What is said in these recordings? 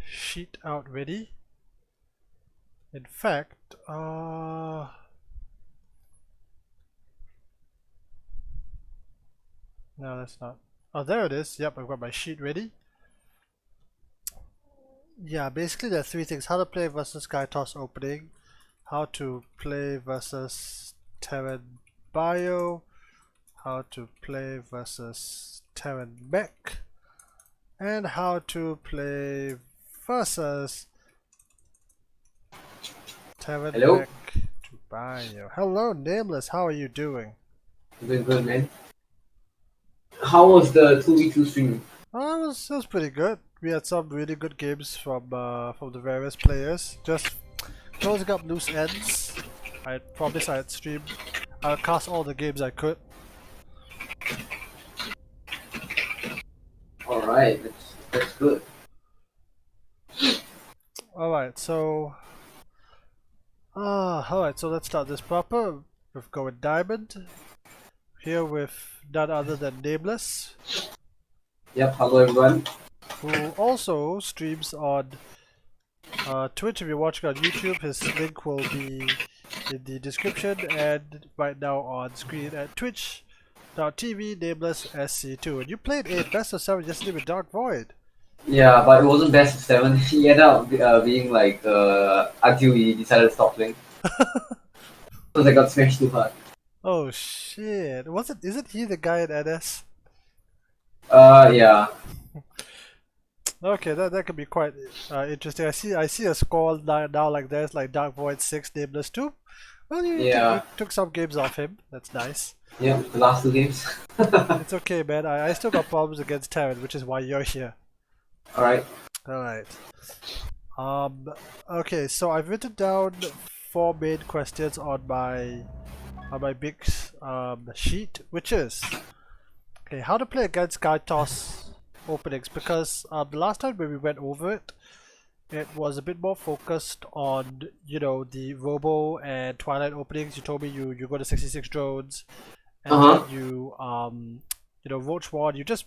sheet out ready. In fact, no, that's not. Oh, there it is. Yep, I've got my sheet ready. Yeah, basically there are three things: how to play versus Sky Toss opening, how to play versus Terran Bio, how to play versus Terran Mech, and how to play versus Terran Hello? Mech to Bio. Hello, Nameless. How are you doing? Doing good, man. How was the 2v2 stream? It was pretty good. We had some really good games from the various players. Just closing up loose ends. I promised I'd stream. I'll cast all the games I could. Alright, that's good. Alright, so let's start this proper. We've Goind Diamond. Here with none other than Nameless, Yep, hello everyone. who also streams on Twitch. If you're watching on YouTube, his link will be in the description and right now on screen at twitch.tv nameless SC2. And you played a best of 7 yesterday with Dark Void. Yeah, but it wasn't best of 7. He ended up being like, until we decided to stop playing. Because I got smashed too hard. Oh shit. Isn't he the guy at NS? Yeah. Okay, that could be quite interesting. I see a score now like there's like Dark Void 6, Nameless 2. Well, you Yeah. took some games off him. That's nice. Yeah, the last 2 games. It's okay, man. I still got problems against Terran, which is why you're here. Alright. Alright. Okay, so I've written down 4 main questions on my big sheet, which is okay, how to play against Sky Toss openings, because the last time when we went over it, it was a bit more focused on, you know, the Robo and Twilight openings. You told me you go to 66 drones, and Uh-huh. then you know, Roach Ward, you just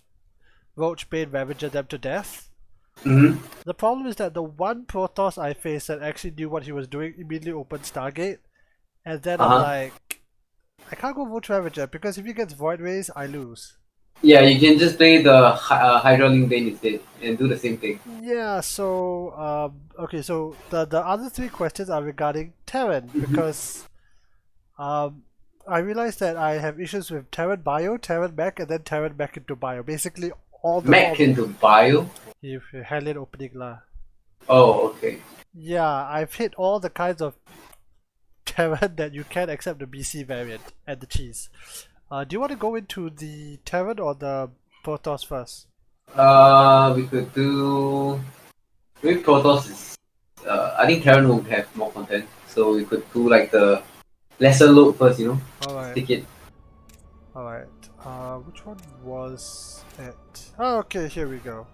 Roach Bane Ravager them to death. Mm-hmm. The problem is that the one Protoss I faced that actually knew what he was doing immediately opened Stargate, and then I'm Uh-huh. like, I can't go Roach Ravager because if he gets Void Rays, I lose. Yeah, you can just play the Hydra Link Bane instead and do the same thing. Yeah, so okay, so the other 3 questions are regarding Terran, Mm-hmm. because I realized that I have issues with Terran Bio, Terran Mech, and then Terran Mech into Bio. Basically, all Mech into Bio? if you Hellion opening lah. Oh, okay. Yeah, I've hit all the kinds of Terran that you can except the BC variant and the cheese. Do you want to go into the Terran or the Protoss first? We could do. Maybe Protoss is. I think Terran will have more content, so we could do like the lesser load first, you know? Alright, Stick it. alright. Which one was it? Oh, okay, here we go.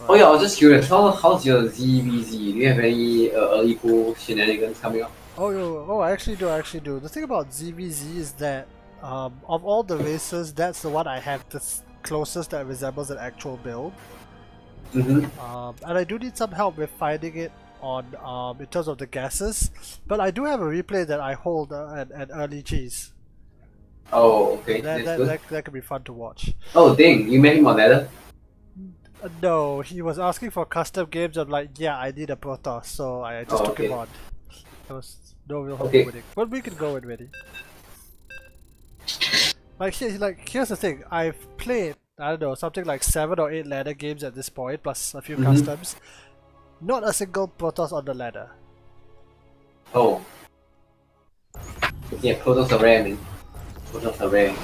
Oh, yeah, I was just curious. How's your ZVZ? Do you have any early pool shenanigans coming up? I actually do. The thing about ZVZ is that of all the races, that's the one I have the closest that resembles an actual build. Mm-hmm. And I do need some help with finding it on in terms of the gases, but I do have a replay that I hold an early cheese. Oh, okay. That That's that good. that that could be fun to watch. Oh, dang. You met him on ladder? No, he was asking for custom games. I'm like, yeah, I need a Protoss, so I just Oh, took him okay. on. There was no real hope Okay. of winning, but we can go in ready. Here's the thing. I've played, I don't know, something like 7 or 8 ladder games at this point, plus a few Mm-hmm. customs. Not a single Protoss on the ladder. Oh. Yeah, Protoss are rare, man. Protoss are rare.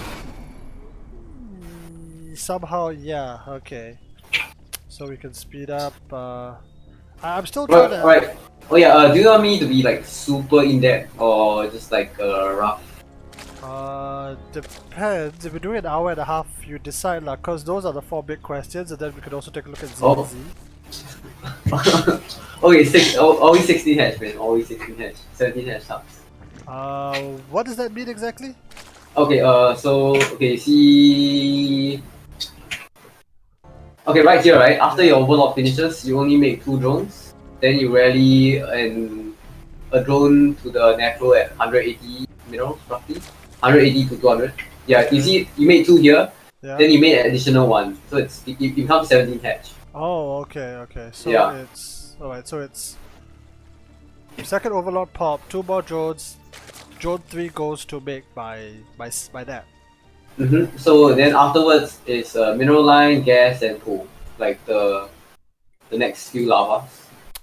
Somehow, yeah, okay. So we can speed up. I'm still trying to. Right. Oh, yeah, do you want me to be like super in depth or just like rough? Depends. If we do an hour and a half, you decide lah. Cause those are the 4 big questions, and then we could also take a look at Oh. ZVZ. Okay, always 16 hash, man. Always 16 hash. 17 hash sucks. What does that mean exactly? Okay, see. Okay, right here, right? After your overlord finishes, you only make 2 drones. Then you rally a drone to the natural at 180 minerals, roughly. 180 to 200. Yeah, you Okay. see, you made 2 here. Yeah. Then you made an additional 1. So it becomes 17 hatch. Oh, okay, okay. So Yeah. it's alright. So it's second overlord pop, 2 more drones. Drone 3 goes to make by that. So then afterwards is mineral line, gas, and pool. Like the next few lavas.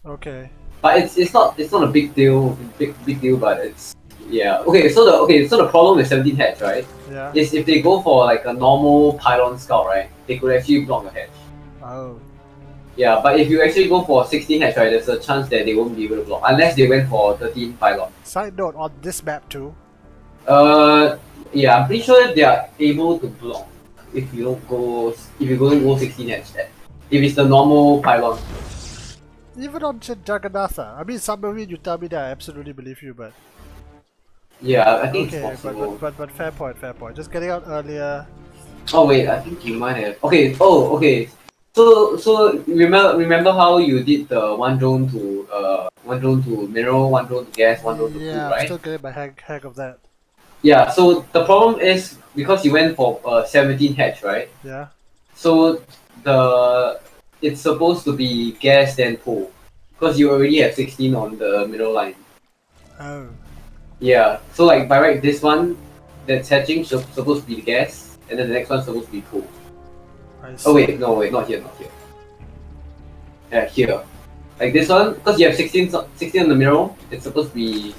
Okay. But it's not a big deal, big deal. But it's yeah. So the problem with 17 hatch, right? Yeah. Is if they go for like a normal pylon scout, right? They could actually block a hatch. Oh. Yeah, but if you actually go for 16 hatch, right? There's a chance that they won't be able to block unless they went for 13 pylon. Side note on this map too. Uh, yeah, I'm pretty sure they are able to block if you don't go if you don't go 16 hatch. If it's the normal pylon. Even on Jagannatha. I mean, submarine. You tell me that, I absolutely believe you. But Yeah, I think it's okay. possible. But fair point. Fair point. Just getting out earlier. Oh wait, I think you might have. Okay. Oh, okay. So remember how you did the one drone to mineral, one drone to gas, one drone to food, Yeah, I'm right? still getting my hang of that. Yeah. So the problem is because you went for 17 hatch, right? Yeah. So the it's supposed to be gas then pool because you already have 16 on the middle line. Oh. Yeah. So like by right, this one that's hatching supposed to be the gas, and then the next one's supposed to be pool. I see. Oh wait, no wait, not here, not here. Yeah, here. Like this one, because you have 16 on the middle, it's supposed to be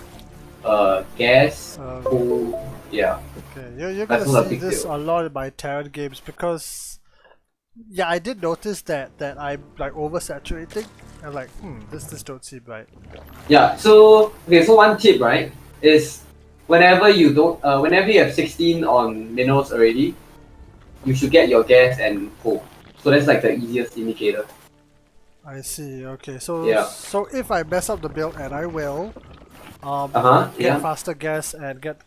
gas, pool, yeah. Okay, you're That's gonna not a see big this deal. a lot in my Terran games because yeah, I did notice that I'm like oversaturating. I'm like, this don't seem right. Yeah, so okay, so one tip, right, is whenever you have 16 on minerals already, you should get your gas and pool. So that's like the easiest indicator. I see. Okay, so Yeah. so if I mess up the build, and I will, get Yeah. faster gas and get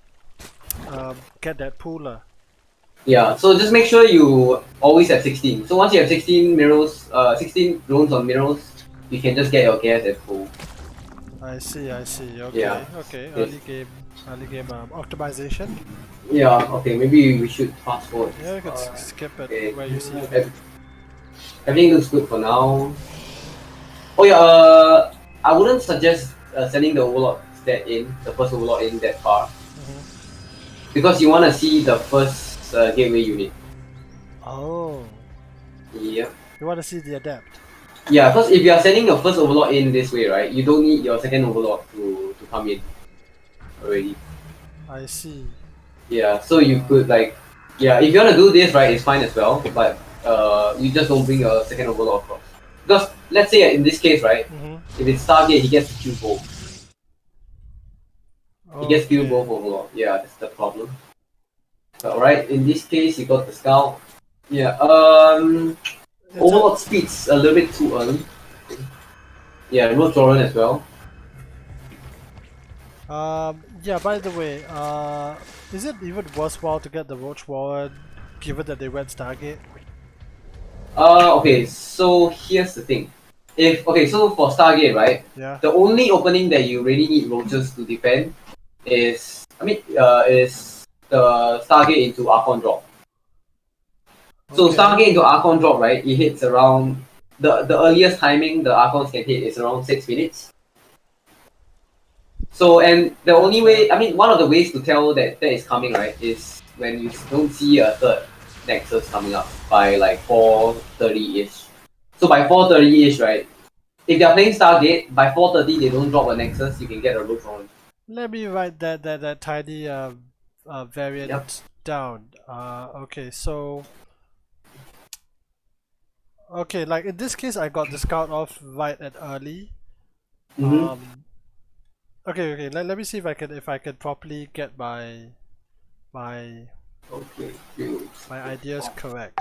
that pooler. Yeah, so just make sure you always have 16. So once you have 16 minerals, 16 drones on minerals, you can just get your gas at full. I see. I see. Yeah. Okay. Okay. Yes. Early game optimization. Yeah, okay, maybe we should fast forward. Yeah, you can skip it Okay. where you see fit. Everything looks good for now. Oh yeah, I wouldn't suggest sending the overlord stat in, the first overlord in that far. Because you want to see the first gateway unit. Oh, Yeah. you want to see the adept? Yeah, because if you are sending your first overlord in this way, right, you don't need your second overlord to come in already. I see. Yeah, so you could like, yeah, if you want to do this, right, it's fine as well, but you just don't bring a second overlord across. Because let's say in this case, right, if it's Stargate, he gets to kill both. He gets killed both overlord. Yeah, that's the problem. Alright, in this case, you got the scout. Yeah, overlord speed's a little bit too early. Yeah, no Joran as well. Yeah, by the way, is it even worthwhile to get the Roach Warren given that they went Stargate? Okay, so here's the thing. So for Stargate, right? Yeah. The only opening that you really need roaches to defend is the Stargate into Archon drop. So Stargate into Archon drop, right? It hits around the earliest timing the Archons can hit is around 6 minutes. So and the only way, I mean, one of the ways to tell that that is coming, right, is when you don't see a third Nexus coming up by like 4:30ish. So by 4:30ish, right? If they're playing Stargate, by 4:30 they don't drop a Nexus, you can get a Roach Warren. Let me write that tiny variant Yep. down. Okay, so okay, like in this case, I got the scout off right at early. Okay. Let me see if I can properly get my Okay. my ideas correct.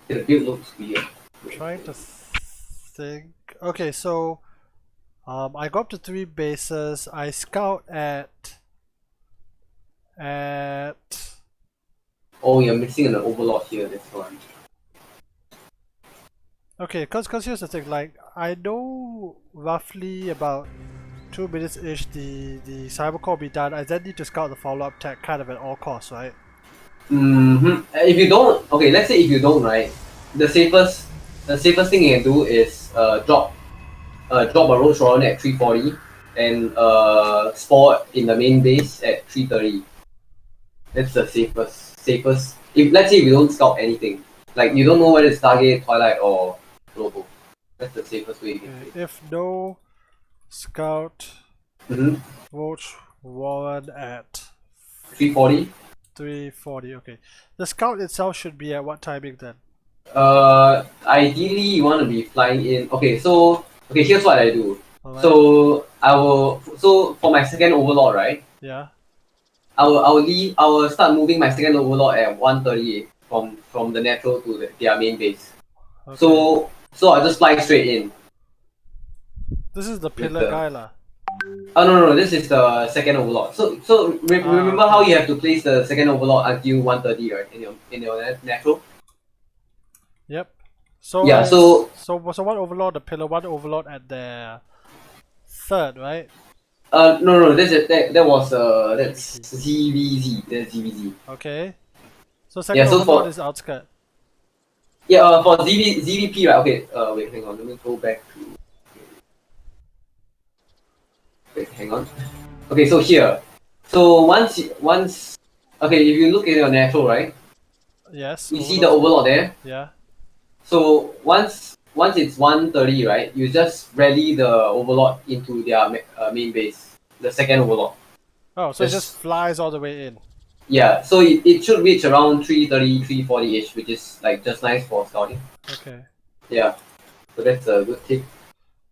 The build looks weird. Trying to think. Okay, so I go up to 3 bases. I scout at at... Oh, you're missing an overlord here, that's why. Okay, cause here's the thing, like, I know roughly about 2 minutes-ish the cybercore will be done. I then need to scout the follow-up tech kind of at all costs, right? If you don't, okay, let's say if you don't, right, the safest thing you can do is drop a roach warren at 340 and spore in the main base at 330. That's the safest. If let's say if you don't scout anything, like you don't know whether it's Stargate, Twilight, or Global, that's the safest way you can play. If no scout roach warren at 340. 340, okay. The scout itself should be at what timing then? Ideally you want to be flying in. Okay, here's what I do. Alright. So for my second overlord, right? Yeah. I will start moving my second overlord at 138 from the natural to their main base. Okay. So I just fly straight in. This is the pillar guy lah. Oh no, this is the second overlord. So remember how you have to place the second overlord until 130, right? In your natural. Yep. So yeah. So one overlord, the pillar, one overlord at the third, right? No. That was that's ZVZ. That's ZVZ. Okay. So second overlord is outskirt. Yeah. For ZVP, right? Okay. Wait, hang on. Let me go back to. Wait, hang on. Okay, so here. So once okay, if you look at your natural, right? Yes. You see the overlord there? Yeah. So once it's 130, right? You just rally the overlord into their main base, the second overlord. Oh, so it just flies all the way in. Yeah, so it should reach around 330, 340-ish, which is like just nice for scouting. Okay. Yeah, so that's a good tip.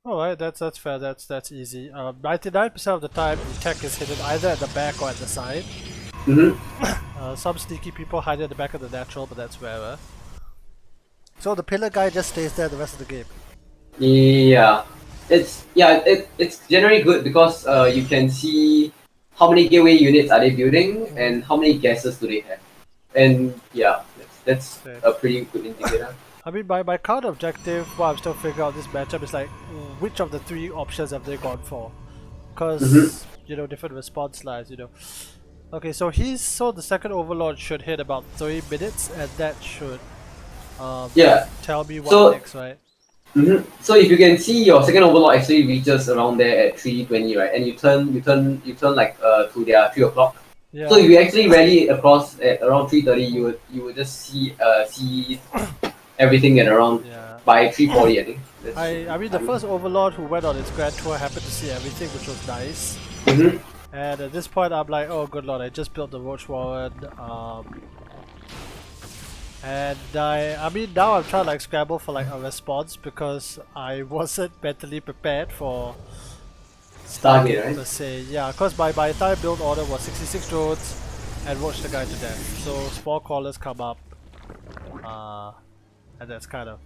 Alright, that's fair, that's easy. 99% of the time the tech is hidden either at the back or at the side. Some sneaky people hide it at the back of the natural, but that's rarer. So the pillar guy just stays there the rest of the game. Yeah, it's generally good because you can see how many gateway units are they building and how many gases do they have, and yeah, that's a pretty good indicator. I mean, by count objective, what I'm still figuring out this matchup is like, which of the three options have they gone for? Because you know, different response lines, you know. Okay, so the second overlord should hit about 3 minutes, and that should tell me what next, right? So if you can see, your second overlord actually reaches around there at 320, right? And you turn like to their 3 o'clock. Yeah. So if you actually rally across at around 330, you would just see everything at around by 340, I think. I mean, the first overlord who went on his grand tour happened to see everything, which was nice. And at this point, I'm like, oh good lord, I just built the Roach Warren. And I mean, now I'm trying to like scramble for like a response because I wasn't mentally prepared for Stargate, right? Per se. Yeah, because my entire build order was 66 drones and roach the guy to death. So spore crawlers come up, and that's kind of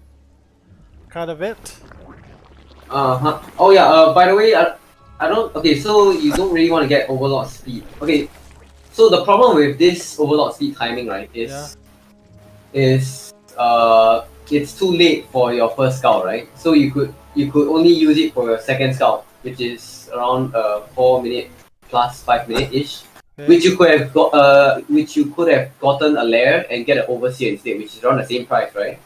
it. Oh yeah. By the way, I don't. Okay, so you don't really want to get overlord speed. Okay, so the problem with this overlord speed timing, right, is it's too late for your first scout, right? So you could only use it for your second scout, which is around 4 minute plus 5 minute ish, which you could have gotten a lair and get an overseer instead, which is around the same price, right?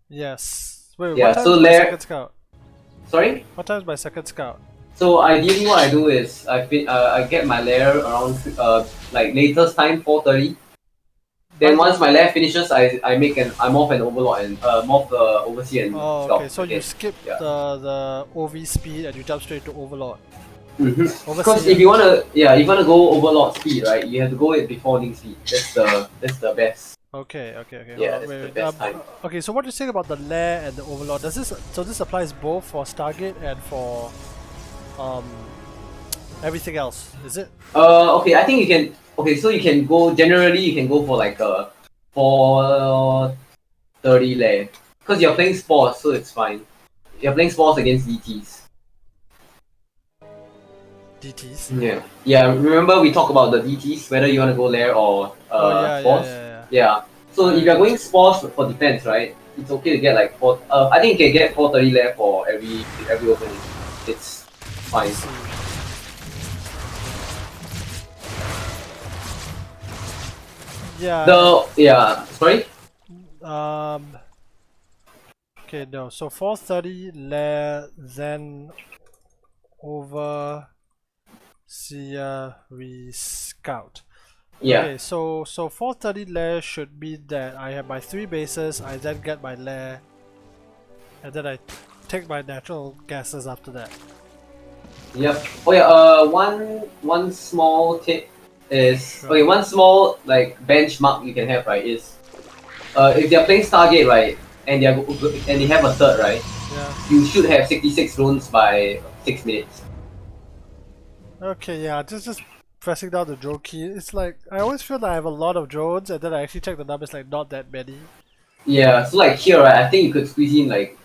Yes. Wait, yeah. What time So is my second scout? Sorry. What time is my second scout? So ideally, what I do is I get my lair around like latest time 4:30. Then once my lair finishes, I'm off an overlord and morph the overseer and scout. Okay. So you skip the OV speed and you jump straight to overlord. Because if you wanna go overlord speed, right, you have to go it before link speed. That's the best. Okay. Yeah, that's the best time. Okay, so what do you think about the lair and the overlord? This applies both for Stargate and for everything else, is it? Okay, I think you can. Okay, so you can go for like a 430 lair because you're playing spores, so it's fine. You're playing spores against DTs. DTs. Yeah. Yeah. Remember we talked about the DTs, whether you want to go lair or spores. Yeah. So if you're going spores for defense, right? It's okay to get like four. I think you can get 430 lair for every opening. It's fine. Yeah. Sorry. Okay, no. So 430 lair, then over Seer we scout. Yeah. Okay, so 430 lair should mean that I have my 3 bases, I then get my lair, and then I take my natural gases after that. Yep. Oh yeah. One small tip is okay. One small like benchmark you can have, right, is if they're playing Stargate, right, and they have a third, right, you should have 66 drones by 6 minutes. Okay, yeah, just pressing down the drone key. It's like I always feel that I have a lot of drones, and then I actually check the numbers, like not that many. Yeah. So like here, right, I think you could squeeze in like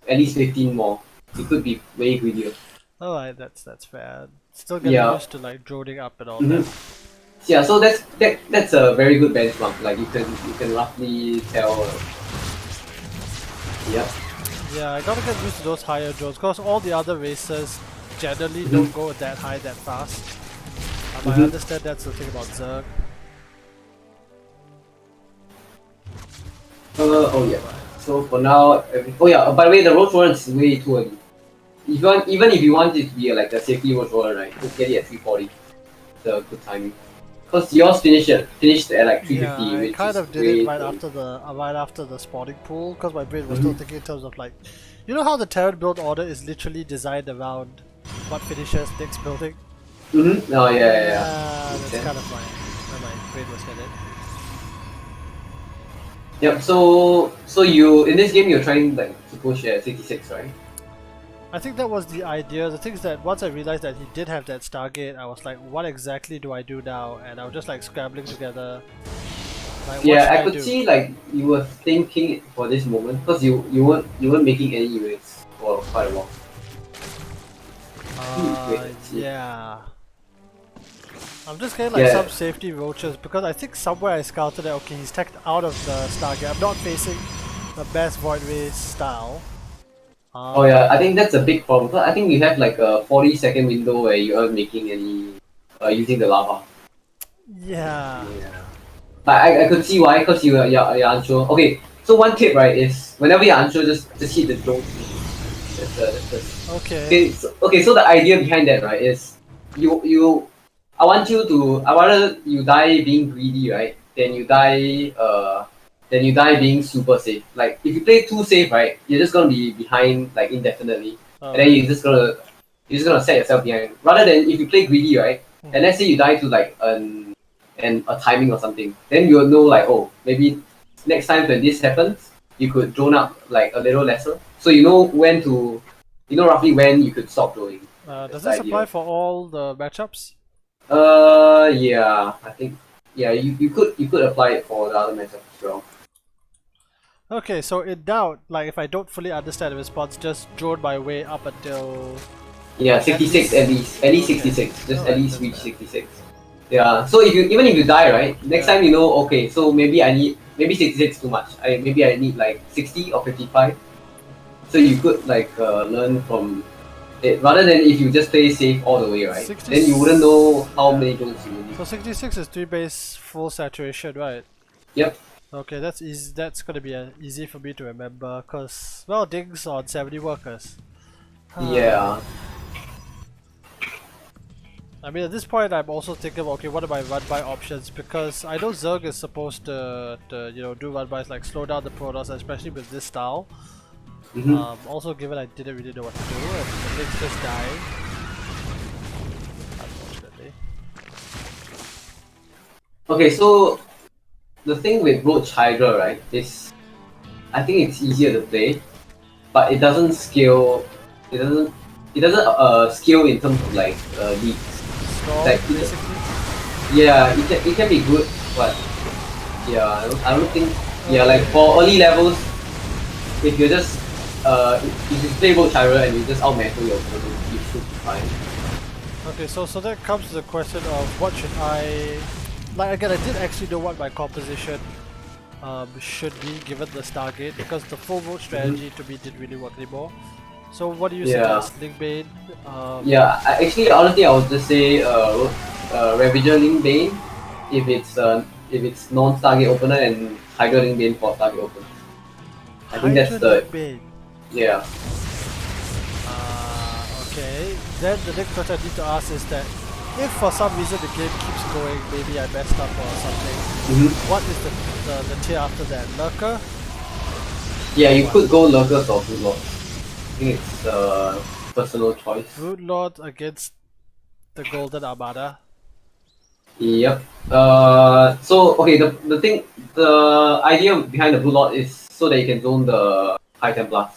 at least 15 more. It could be way greedier. Alright, that's fair. Still getting used to like droning up and all that. Yeah, so that's a very good benchmark. Like you can roughly tell. Yep. Yeah, I gotta get used to those higher drones because all the other races generally don't go that high that fast. I understand that's the thing about Zerg. Oh yeah. So for now, oh yeah. By the way, the road roller is way too early. Even if you want it to be like a safety road roller, right, just get it at 340. It's a good timing. Cause yours finished at like 350. Yeah, I kind of did it right after the spawning pool, because my brain was still thinking in terms of like, you know how the Terran build order is literally designed around what finishes next building. Oh yeah. That's kind of where my brain was headed. Yep. So you in this game you're trying like to push at 66, right? I think that was the idea. The thing is that once I realized that he did have that Stargate, I was like, what exactly do I do now? And I was just like scrambling together. Like, yeah, I could see like you were thinking it for this moment because you weren't making any units for quite a while. Yeah. I'm just getting like some safety roaches because I think somewhere I scouted that okay, he's teched out of the Stargate. I'm not facing the best Void Race style. Oh yeah, I think that's a big problem. I think you have like a 40-second window where you aren't making any using the lava. Yeah. But I could see why, because you're unsure. Okay, so one tip, right, is whenever you're unsure, just hit the drone. Okay. So the idea behind that, right, is I rather you die being greedy, right, than you die being super safe. Like if you play too safe, right, you're just gonna be behind like indefinitely, and then you're just gonna set yourself behind. Rather than if you play greedy, right, and let's say you die to like a timing or something, then you'll know like, oh, maybe next time when this happens, you could drone up like a little lesser, so you know roughly when you could stop droning. Does this apply for all the matchups? Yeah, I think you could apply it for the other matchups as well. Okay, so in doubt, like if I don't fully understand the response, just drone my way up until 66 at least 66, just at least reach 66. Yeah, so even if you die, right, next time you know, okay, so maybe 66 too much. Maybe I need like 60 or 55. So you could like learn from it rather than if you just play safe all the way, right? Then you wouldn't know how many drones you need. So 66 is 3 base full saturation, right? Yep. Okay, that's easy. That's gonna be easy for me to remember, cause well, dings on 70 workers. Yeah. I mean, at this point, I'm also thinking, okay, what are my run-by options? Because I know Zerg is supposed to do run-bys like slow down the Protoss, especially with this style. Also, given I didn't really know what to do, and the things just die. Unfortunately. Okay, so the thing with Roach Hydra, right, is I think it's easier to play, but it doesn't scale. It doesn't scale in terms of like leagues. Like, it can be good, but yeah, I don't think like for early levels, if you're just if you play Roach Hydra and you just out metal your opponent, you should be fine. Okay, so that comes to the question of what should I... Like again, I did actually know what my composition should be given the Stargate, because the full vote strategy to me didn't really work anymore. So what do you Yeah. suggest? Linkbane? Yeah, actually, honestly, I would just say Ravager Link Bane if it's non-target opener and Hydra Link Bane for target opener. I think that's the Linkbane. yeah. Okay. Then the next question I need to ask is that if for some reason the game keeps going, maybe I messed up or something, what is the tier after that? Lurker? Yeah, you could go Lurkers or Food Lords. I think it's personal choice. Brood Lord against the Golden Armada. Yep. So okay, the idea behind the Blue Lord is so that you can zone the High Templars.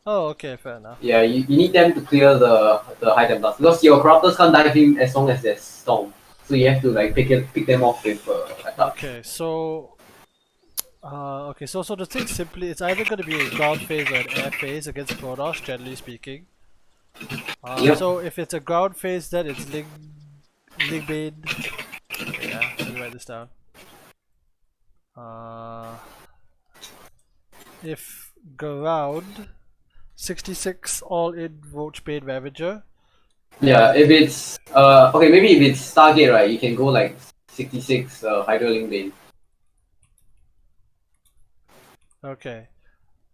Oh, okay, fair enough. Yeah, you need them to clear the High Templars because your Corruptors can't dive in as long as there's Storm. So you have to like pick them off with attack. Okay, so so the thing simply, it's either going to be a ground phase or an air phase against Protoss, generally speaking. Yep. So if it's a ground phase, then it's Linkbane. Yeah, let me write this down. If ground, 66 all in Roachbane Ravager. Yeah, if it's okay, maybe if it's Stargate, right, you can go like 66 Hydra Link Bane. Okay.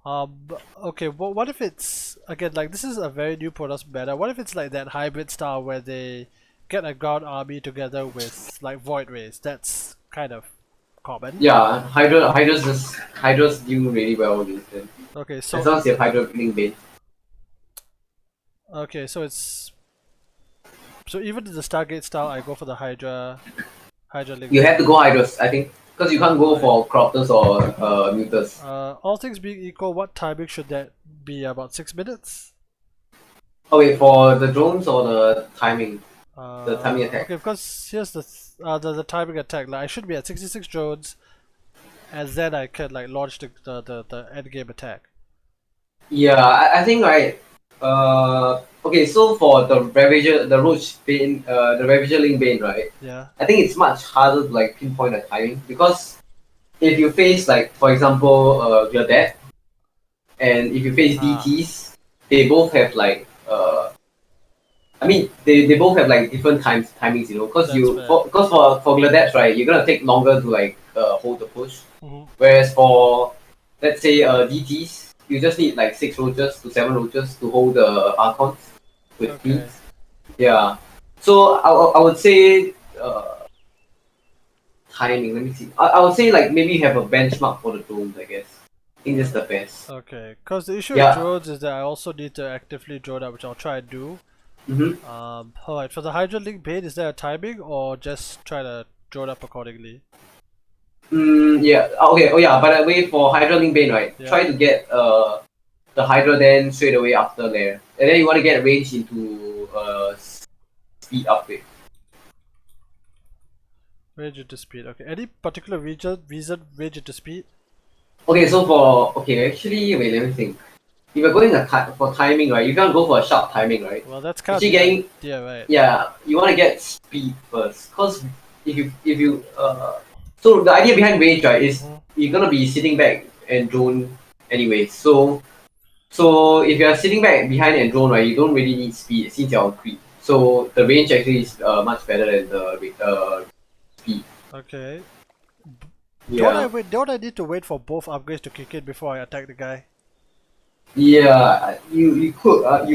Okay, well, what if it's, again, like, this is a very new Protoss meta. What if it's like that hybrid style where they get a ground army together with, like, Void Rays? That's kind of common. Yeah, Hydra's do really well against them. Okay, so... As long as you have Hydra Link Bane. Okay, so it's... So even in the Stargate style, I go for the Hydra Link. You have to go Hydras, I think. Because you can't go for Corruptors or Mutas. All things being equal, what timing should that be? About 6 minutes? Oh wait, for the drones or the timing? The timing attack. Okay, because here's the timing attack. Like I should be at 66 drones, and then I can like launch the end game attack. Yeah, I think right. Okay, so for the Ravager, the Roach Bane, the Ravager Link Bane, right? Yeah. I think it's much harder to like pinpoint the timing because if you face like, for example, Gladet, and if you face DTs, they both have like I mean they both have like different timings, you know, because for Gladets, right, you're gonna take longer to like hold the push, whereas for let's say DTs, you just need like 6 roaches to 7 roaches to hold the Archons with beats. Yeah. So I would say timing. Let me see. I would say like maybe have a benchmark for the drones. I guess. I think that's the best. Okay. Because the issue with drones is that I also need to actively drone up, which I'll try and do. Alright. For the Hydra Link Bane, is there a timing or just try to drone up accordingly? Yeah. Okay. Oh yeah. By the way, for Hydra Link Bane, right? Yeah. Try to get the Hydra then straight away after there, and then you want to get range into speed upgrade. Range into speed. Okay. Any particular reason range into speed? Okay. So actually, wait. Let me think. If you're going for timing, right? You can't go for a sharp timing, right? Well, that's kind of idea, right? Yeah. You want to get speed first, cause if you so the idea behind range, right, is you're gonna be sitting back and drone anyway. So if you're sitting back behind and drone, right, you don't really need speed since you're on creep. So the range actually is much better than the speed. Okay. Yeah. Don't I need to wait for both upgrades to kick in before I attack the guy? Yeah, you could, but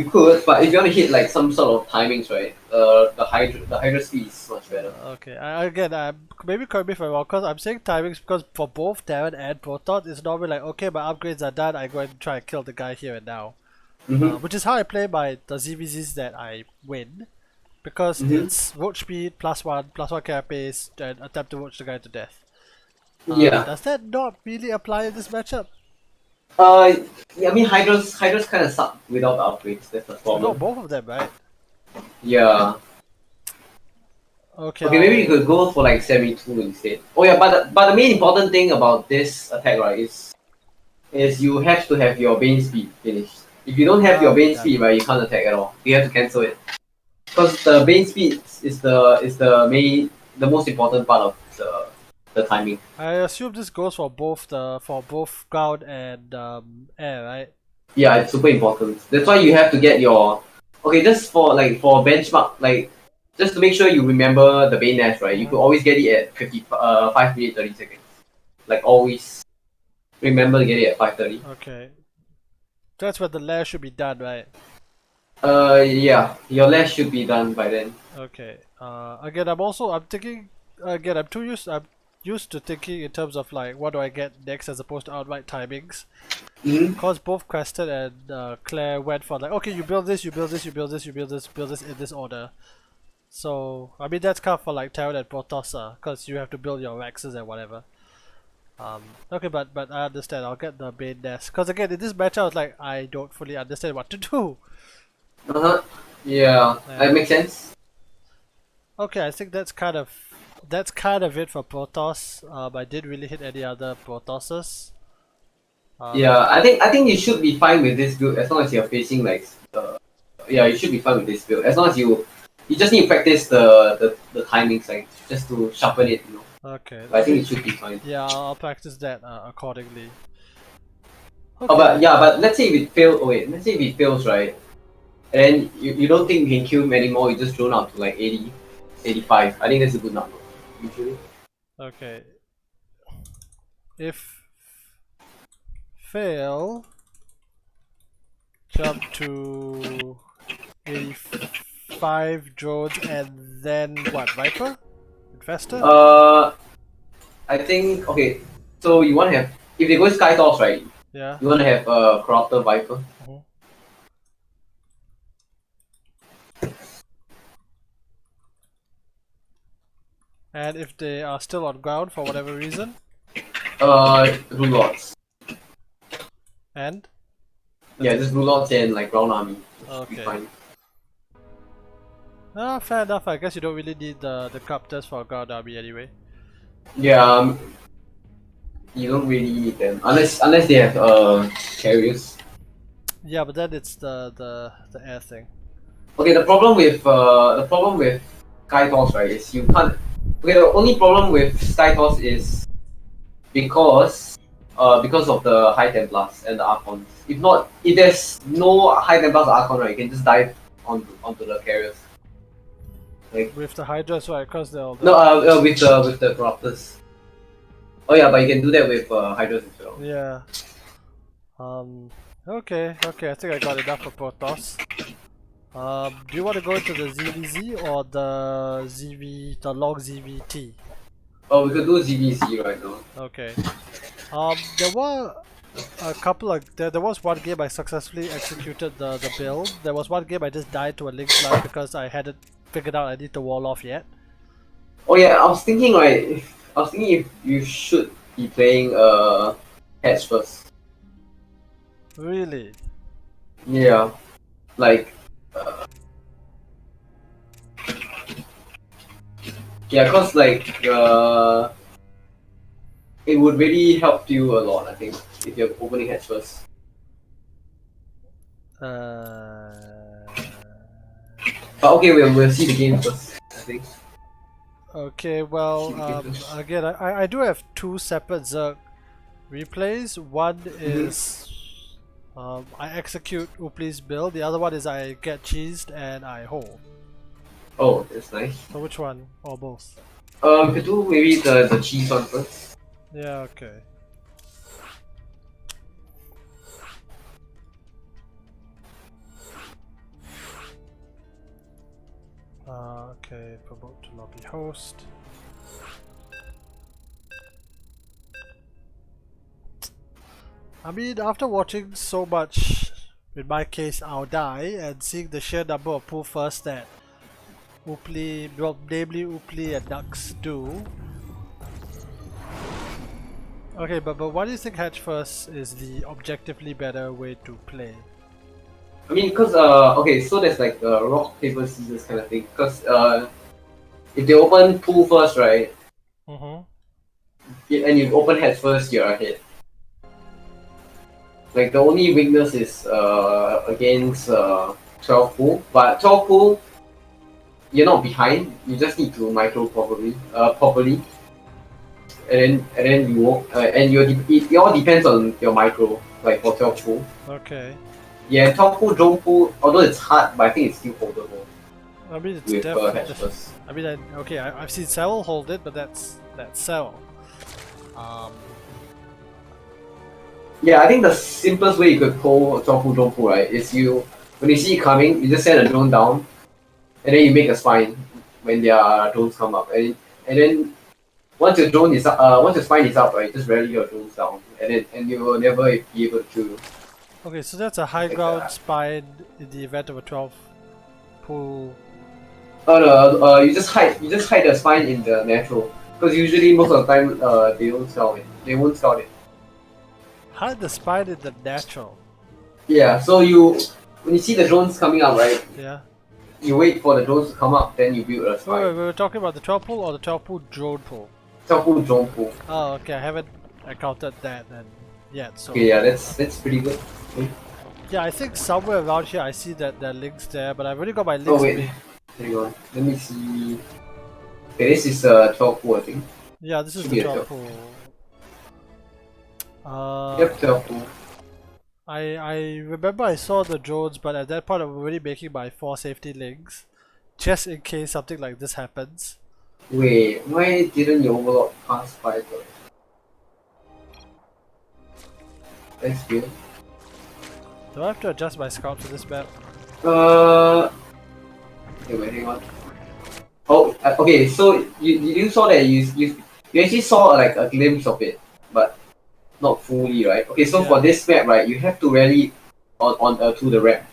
if you want to hit like some sort of timings, right? The Hydra speed is much better. Okay, again, maybe correct me if I'm wrong, because I'm saying timings because for both Terran and Protoss, it's normally like, okay, my upgrades are done, I go and try and kill the guy here and now. Which is how I play the ZVZs that I win, because it's roach speed +1 carapace and attempt to roach the guy to death. Does that not really apply in this matchup? Yeah, I mean Hydra's kind of suck without the upgrades. That's the problem. No, both of them, right? Yeah. Okay. Maybe you could go for like 72 instead. Oh yeah, but the main important thing about this attack, right, is you have to have your Bane speed finished. If you don't have your Bane speed, right, you can't attack at all. You have to cancel it. Because the base speed is the most important part of the timing. I assume this goes for both ground and air, right? Yeah, it's super important. That's why you have to get your just for benchmark, like just to make sure you remember the main dash, right? You could always get it at 5 minutes 30 seconds. Like always remember to get it at 5:30. Okay. That's where the lair should be done, right? Yeah, your lash should be done by then. Okay. Again, I'm thinking. Again, I'm used to thinking in terms of like what do I get next as opposed to outright timings. Mm-hmm. Cause both Crested and Claire went for like, okay, you build this, you build this, you build this, you build this, build this in this order. So I mean that's kind of for like Terran and Protoss, cause you have to build your Rexes and whatever. Okay, but I understand. I'll get the main nest. Cause again, in this match, I was like, I don't fully understand what to do. Yeah, that makes sense. Okay, I think that's kind of it for Protoss. I didn't really hit any other Protosses. Yeah, I think you should be fine with this build as long as you're facing like yeah, you should be fine with this build as long as you just need to practice the timings like just to sharpen it, you know. Okay. But I think it should be fine. Yeah, I'll practice that accordingly. Okay. Okay. But let's say if it fails. Oh wait, let's say if it fails, right? And then you don't think you can kill him anymore. You just drone out to like 80, 85. I think that's a good number usually. Okay. If fail, jump to 85 drones and then what? Viper? Infester? I think okay. So you want to have if they go Sky Toss, right? Yeah. You want to have Corruptor Viper. And if they are still on ground for whatever reason? Rulots. And? Yeah, just Rulots and like ground army. Okay. Fine. Fair enough. I guess you don't really need the copters for ground army anyway. Yeah, you don't really need them unless they have carriers. Yeah, but then it's the air thing. Okay, the problem with Sky Toss, right, is you can't. Okay, the only problem with Sky Toss is because of the High Templars and the Archons. If there's no High Templars or Archon, right, you can just dive onto the carriers. Like with the Hydras, right? Because they'll. No, with the Corruptors. Oh yeah, but you can do that with Hydras as well. Yeah. Okay. I think I got enough for Protoss. Do you want to go into the ZVZ or the long ZVT? Oh, we could do ZVZ right now. Okay. There were a couple of there was one game I successfully executed the build. There was one game I just died to a Link Slug because I hadn't figured out I need to wall off yet. Oh yeah, I was thinking if you should be playing heads first. Really? Yeah, like yeah, cause like it would really help you a lot. I think if you're opening heads first. But okay, we'll see the game first. I think. Okay, well, again, I do have two separate Zerg replays. One is I execute Upli's build, the other one is I get cheesed and I hold. Oh, that's nice. So which one? Or both? We could do maybe the cheese one first. Yeah, okay. Okay, promote to lobby host. I mean, after watching so much, in my case, I'll die, and seeing the sheer number of pull first that Upli, well, namely Upli and Nux do. Okay, but why do you think Hedge first is the objectively better way to play? I mean, because okay, so there's like a rock paper scissors kind of thing. Because if they open pool first, right? And you open heads first, you're ahead. Like the only weakness is against 12 pool, but 12 pool you're not behind. You just need to micro properly, and then you walk, and it all depends on your micro, like for 12 pool. Okay. Yeah, 12 pool, drone pool, although it's hard, but I think it's still holdable I mean, it's with definitely. hatches. I mean, okay, I've seen Cell hold it, but that's Cell. Yeah, I think the simplest way you could pull a drone pool, right, is when you see it coming, you just send a drone down, and then you make a spine when their drones come up, and then once your once your spine is up, right, just rally your drones down, and you will never be able to kill you. Okay, so that's a high Like ground that. spine in the event of a 12 pool. Oh no, you just hide the spine in the natural, because usually most of the time, they don't scout it. They won't scout it. Hide the spine in the natural. Yeah, so when you see the drones coming up, right, Yeah. you wait for the drones to come up, then you build a Wait, spine. we were talking about the 12 pool or the 12 pool drone pool? Double drone pool. Oh, okay, I haven't encountered that then yet, so. Okay, yeah, that's pretty good. Yeah, I think somewhere around here I see that there are links there, but I've already got my links. Oh wait, hang on. Let me see. Okay, this is 12 pool, I think. Yeah, this is Should the be a 12 12. pool. Yep, 12 pool. I remember I saw the drones, but at that point I'm already making my 4 safety links, just in case something like this happens. Wait, why didn't your overlord pass by the? That's weird. Do I have to adjust my scout for this map? Okay, wait, hang on. Oh, okay. So you saw that you actually saw like a glimpse of it, but not fully, right? Okay, so for Yeah. this map, right, you have to rally on to the ramp.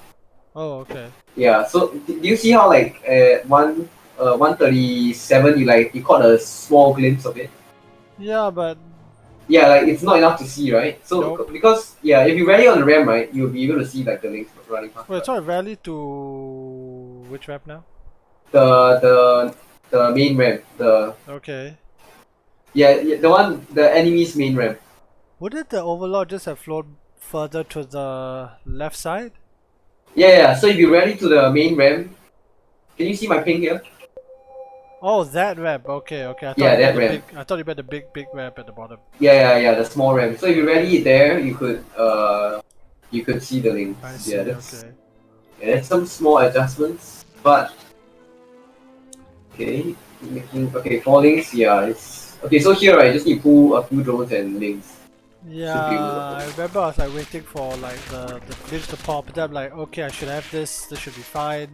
Oh, okay. Yeah. So do you see how like 137 you caught a small glimpse of it? Yeah, but Yeah, like it's not enough to see, right? So nope. because yeah, if you rally on the ramp, right, you'll be able to see like the links running past. Wait, sorry, rally to which map now? The main ramp, Okay. the enemy's main ramp. Wouldn't the Overlord just have flown further to the left side? Yeah. So if you rally to the main ramp, can you see my ping here? Oh, that ramp. Okay, okay. I thought Yeah, you meant that the ramp. big. I thought you meant the big ramp at the bottom. Yeah, the small ramp. So if you rally it there, you could see the links. I see. Yeah, Okay. that's some small adjustments, but okay, okay, 4 links. Yeah, it's okay. So here, right, just need to pull a few drones and links. Yeah, I remember I was like waiting for like the links to pop, and then I'm like, okay, I should have this. This should be fine.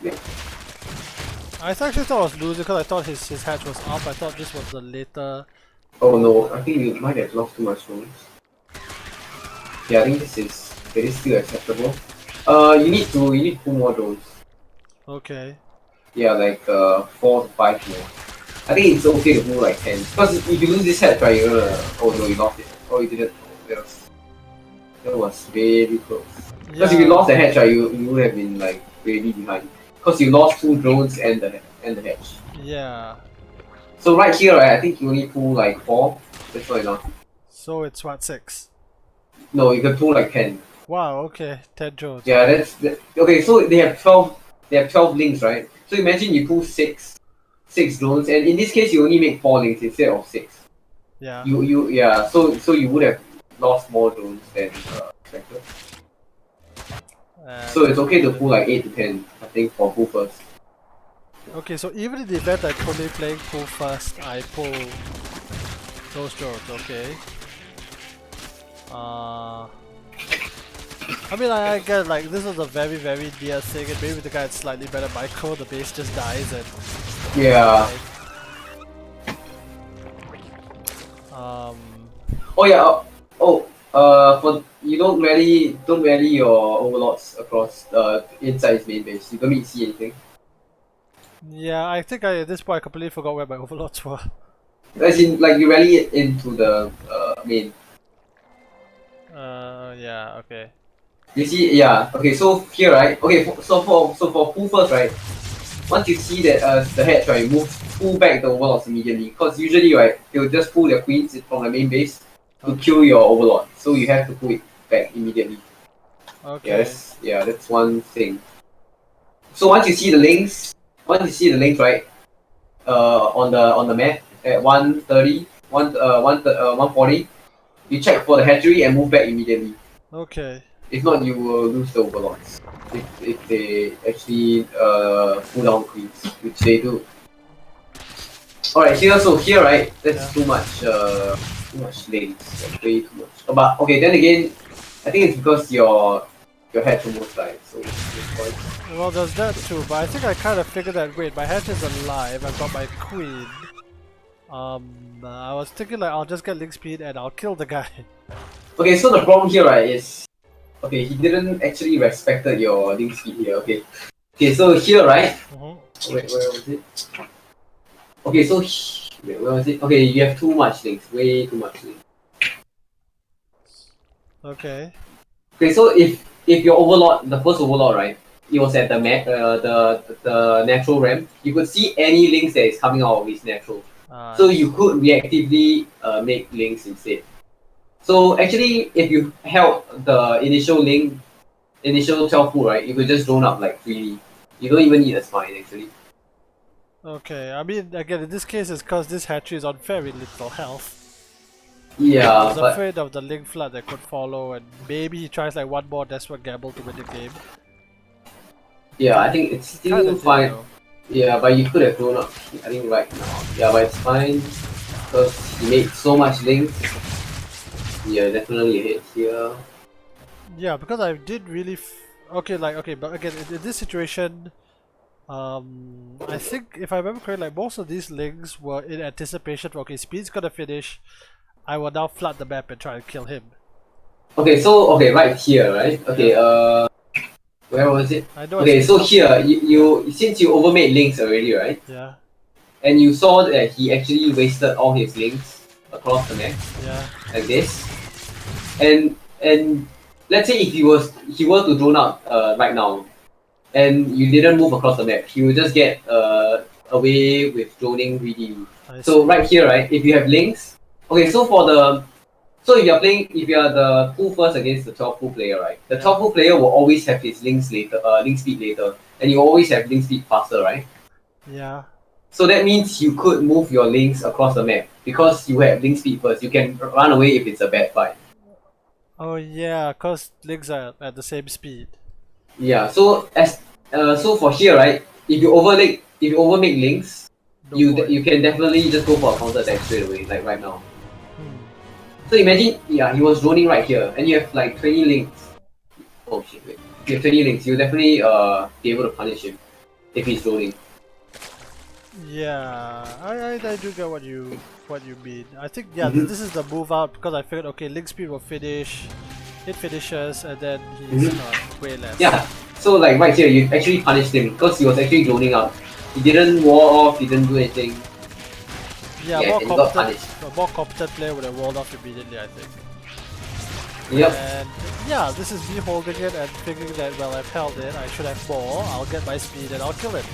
Yeah. I actually thought I was losing because I thought his hatch was up. I thought this was the later. Oh no, I think you might have lost too much drones. Yeah, I think it is still acceptable. You need to pull more drones. Okay. Yeah, like 4 to 5 more. I think it's okay to pull like 10. Because if you lose this hatch, right, you're gonna. Oh no, you lost it. Oh, you didn't. Oh, that was very close. Because if you lost the hatch, right, you would have been like really behind. Because you lost 2 drones and the hatch. Yeah. So right here, right, I think you only pull like 4. That's not enough. So it's what, 6? No, you can pull like 10. Wow. Okay. 10 drones. Yeah, okay. So they have 12. They have 12 links, right? So imagine you pull 6 drones, and in this case you only make 4 links instead of 6. Yeah. Yeah. So you would have lost more drones than expected. So it's okay to pull like 8 to 10, I think, for pull first. Okay, so even in the event I'm only playing pull first, I pull those drones, okay? I mean, I get like this is a very near thing, and maybe the guy had slightly better micro, the base just dies and. Yeah. Oh yeah. For you don't rally your overlords across inside his main base. You don't need to see anything. Yeah, I think at this point I completely forgot where my overlords were. As in, like you rally it into the main. Yeah, okay. You see, yeah. Okay, so here, right? Okay, so for pull first, right? Once you see that the hatch, right, pull back the overlords immediately. Because usually, right, they'll just pull their queens from the main base to kill your overlord. So you have to pull it back immediately. Okay. That's one thing. So once you see the links, once you see the links, right, on the map at 130, 140, you check for the hatchery and move back immediately. Okay. If not, you will lose the overlords. If they actually pull down queens, which they do. Alright, here, right, that's too much links, like way too much. But okay, then again, I think it's because your hatch almost died, so it's quite. Well, there's that too, but I think I kind of figured that, wait, my hatch is alive, I've got my queen. I was thinking like I'll just get link speed and I'll kill the guy. Okay, so the problem here, right, is okay, he didn't actually respected your link speed here. Okay, so here, right. Wait, where was it? Okay, so wait, where was it? Okay, you have too much links, way too much links. Okay. Okay, so if your overlord, the first overlord, right, it was at the the natural ramp, you could see any links that is coming out of his natural. So you could reactively make links instead. So actually, if you held the initial 12 pool, right, you could just drone up like freely. You don't even need a spine actually. Okay, I mean, again, in this case, it's because this hatchery is on very little health. Yeah, I was but afraid of the link flood that could follow, and maybe he tries like one more desperate gamble to win the game. yeah, I think it's still fine. Yeah, but you could have drawn up, I think, right now. Yeah, but it's fine because he made so much links. Yeah, definitely a hit here. Yeah, because I did really. Okay, but again, in this situation, I think if I remember correctly, like most of these links were in anticipation for, okay, speed's gonna finish, I will now flood the map and try and kill him. Okay, so right here, right? Okay, where was it? I know. Okay, so here you since you overmade links already, right? Yeah. And you saw that he actually wasted all his links across the map. Yeah. Like this. And let's say if he were to drone out right now, and you didn't move across the map, he will just get away with droning really. So right here, right, if you have links, okay, so if you are the pool first against the 12 pool player, right, the 12 pool player will always have his links later, link speed later, and you always have link speed faster, right? Yeah. So that means you could move your links across the map because you have link speed first. You can run away if it's a bad fight. Oh yeah, cause links are at the same speed. Yeah. So so for here, right, if you overmake links, you can definitely just go for a counter attack straight away, like right now. So imagine, yeah, he was droning right here, and you have like 20 links. Oh shit! Wait. If you have 20 links, you'll definitely be able to punish him if he's droning. Yeah, I do get what you mean. I think this is the move out because I figured, okay, link speed will finish, it finishes, and then he's way less. Yeah. So like right here, you actually punished him because he was actually droning out. He didn't wall off. He didn't do anything. Yeah, a more competent player would have walled off immediately, I think. Yep. And yeah, this is me holding it and thinking that, well, I've held it, I should have more, I'll get my speed and I'll kill it.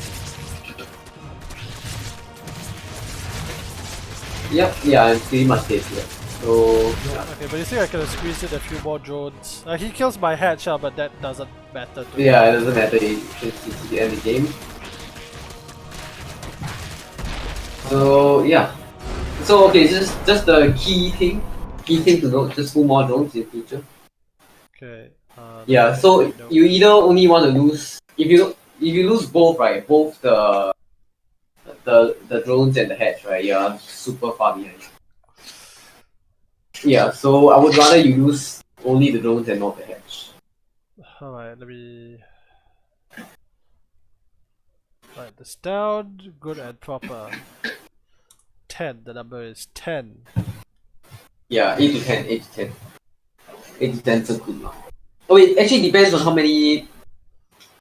Yep, yeah, I'm pretty much dead here. So, yeah. Okay, but you think I could have squeezed in a few more drones? He kills my hatch, but that doesn't matter to me. Yeah, it doesn't matter, it's the end of the game. So, yeah. So, okay, just the key thing to note, just 2 more drones in future. Okay. Yeah, so you either only want to lose, if you lose both, right, both the drones and the hatch, right, you're super far behind. Yeah, so I would rather you lose only the drones and not the hatch. Alright, let me write this down. Good and proper. 10, the number is 10. Yeah, 8 to 10, 8 to 10. 8 to 10 is a good number. Oh, it actually depends on how many.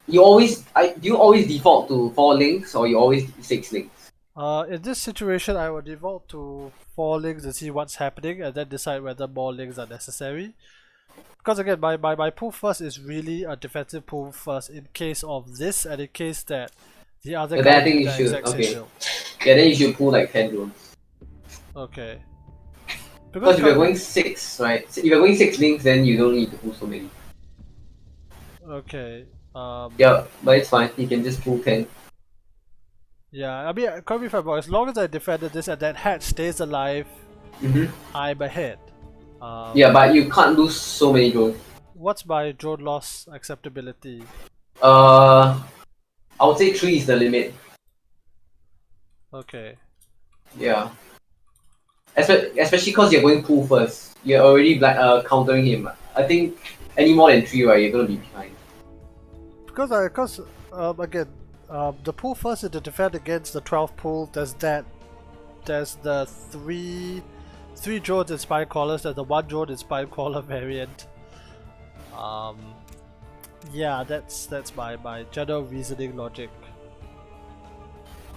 Do you always default to 4 links or you always 6 links? In this situation, I would default to 4 links to see what's happening and then decide whether more links are necessary. Because again, my pull first is really a defensive pull first in case of this and in case that the other guy. I think you should. Okay. Yeah, then you should pull like 10 drones. Okay. Because if you're going 6, right? If you're going 6 links, then you don't need to pull so many. Okay. Yeah, but it's fine. You can just pull 10. Yeah, I mean, correct me if I'm wrong, as long as I defended this and that hatch stays alive, I'm ahead. Yeah, but you can't lose so many drones. What's my drone loss acceptability? I would say 3 is the limit. Okay. Yeah. Especially because you're going pool first. You're already countering him. I think any more than 3, right, you're gonna be behind. Because again, the pool first is to defend against the 12 pool. There's the three drones in Spine Crawlers. There's the 1 drone in Spine Crawler variant. Yeah, that's my general reasoning logic.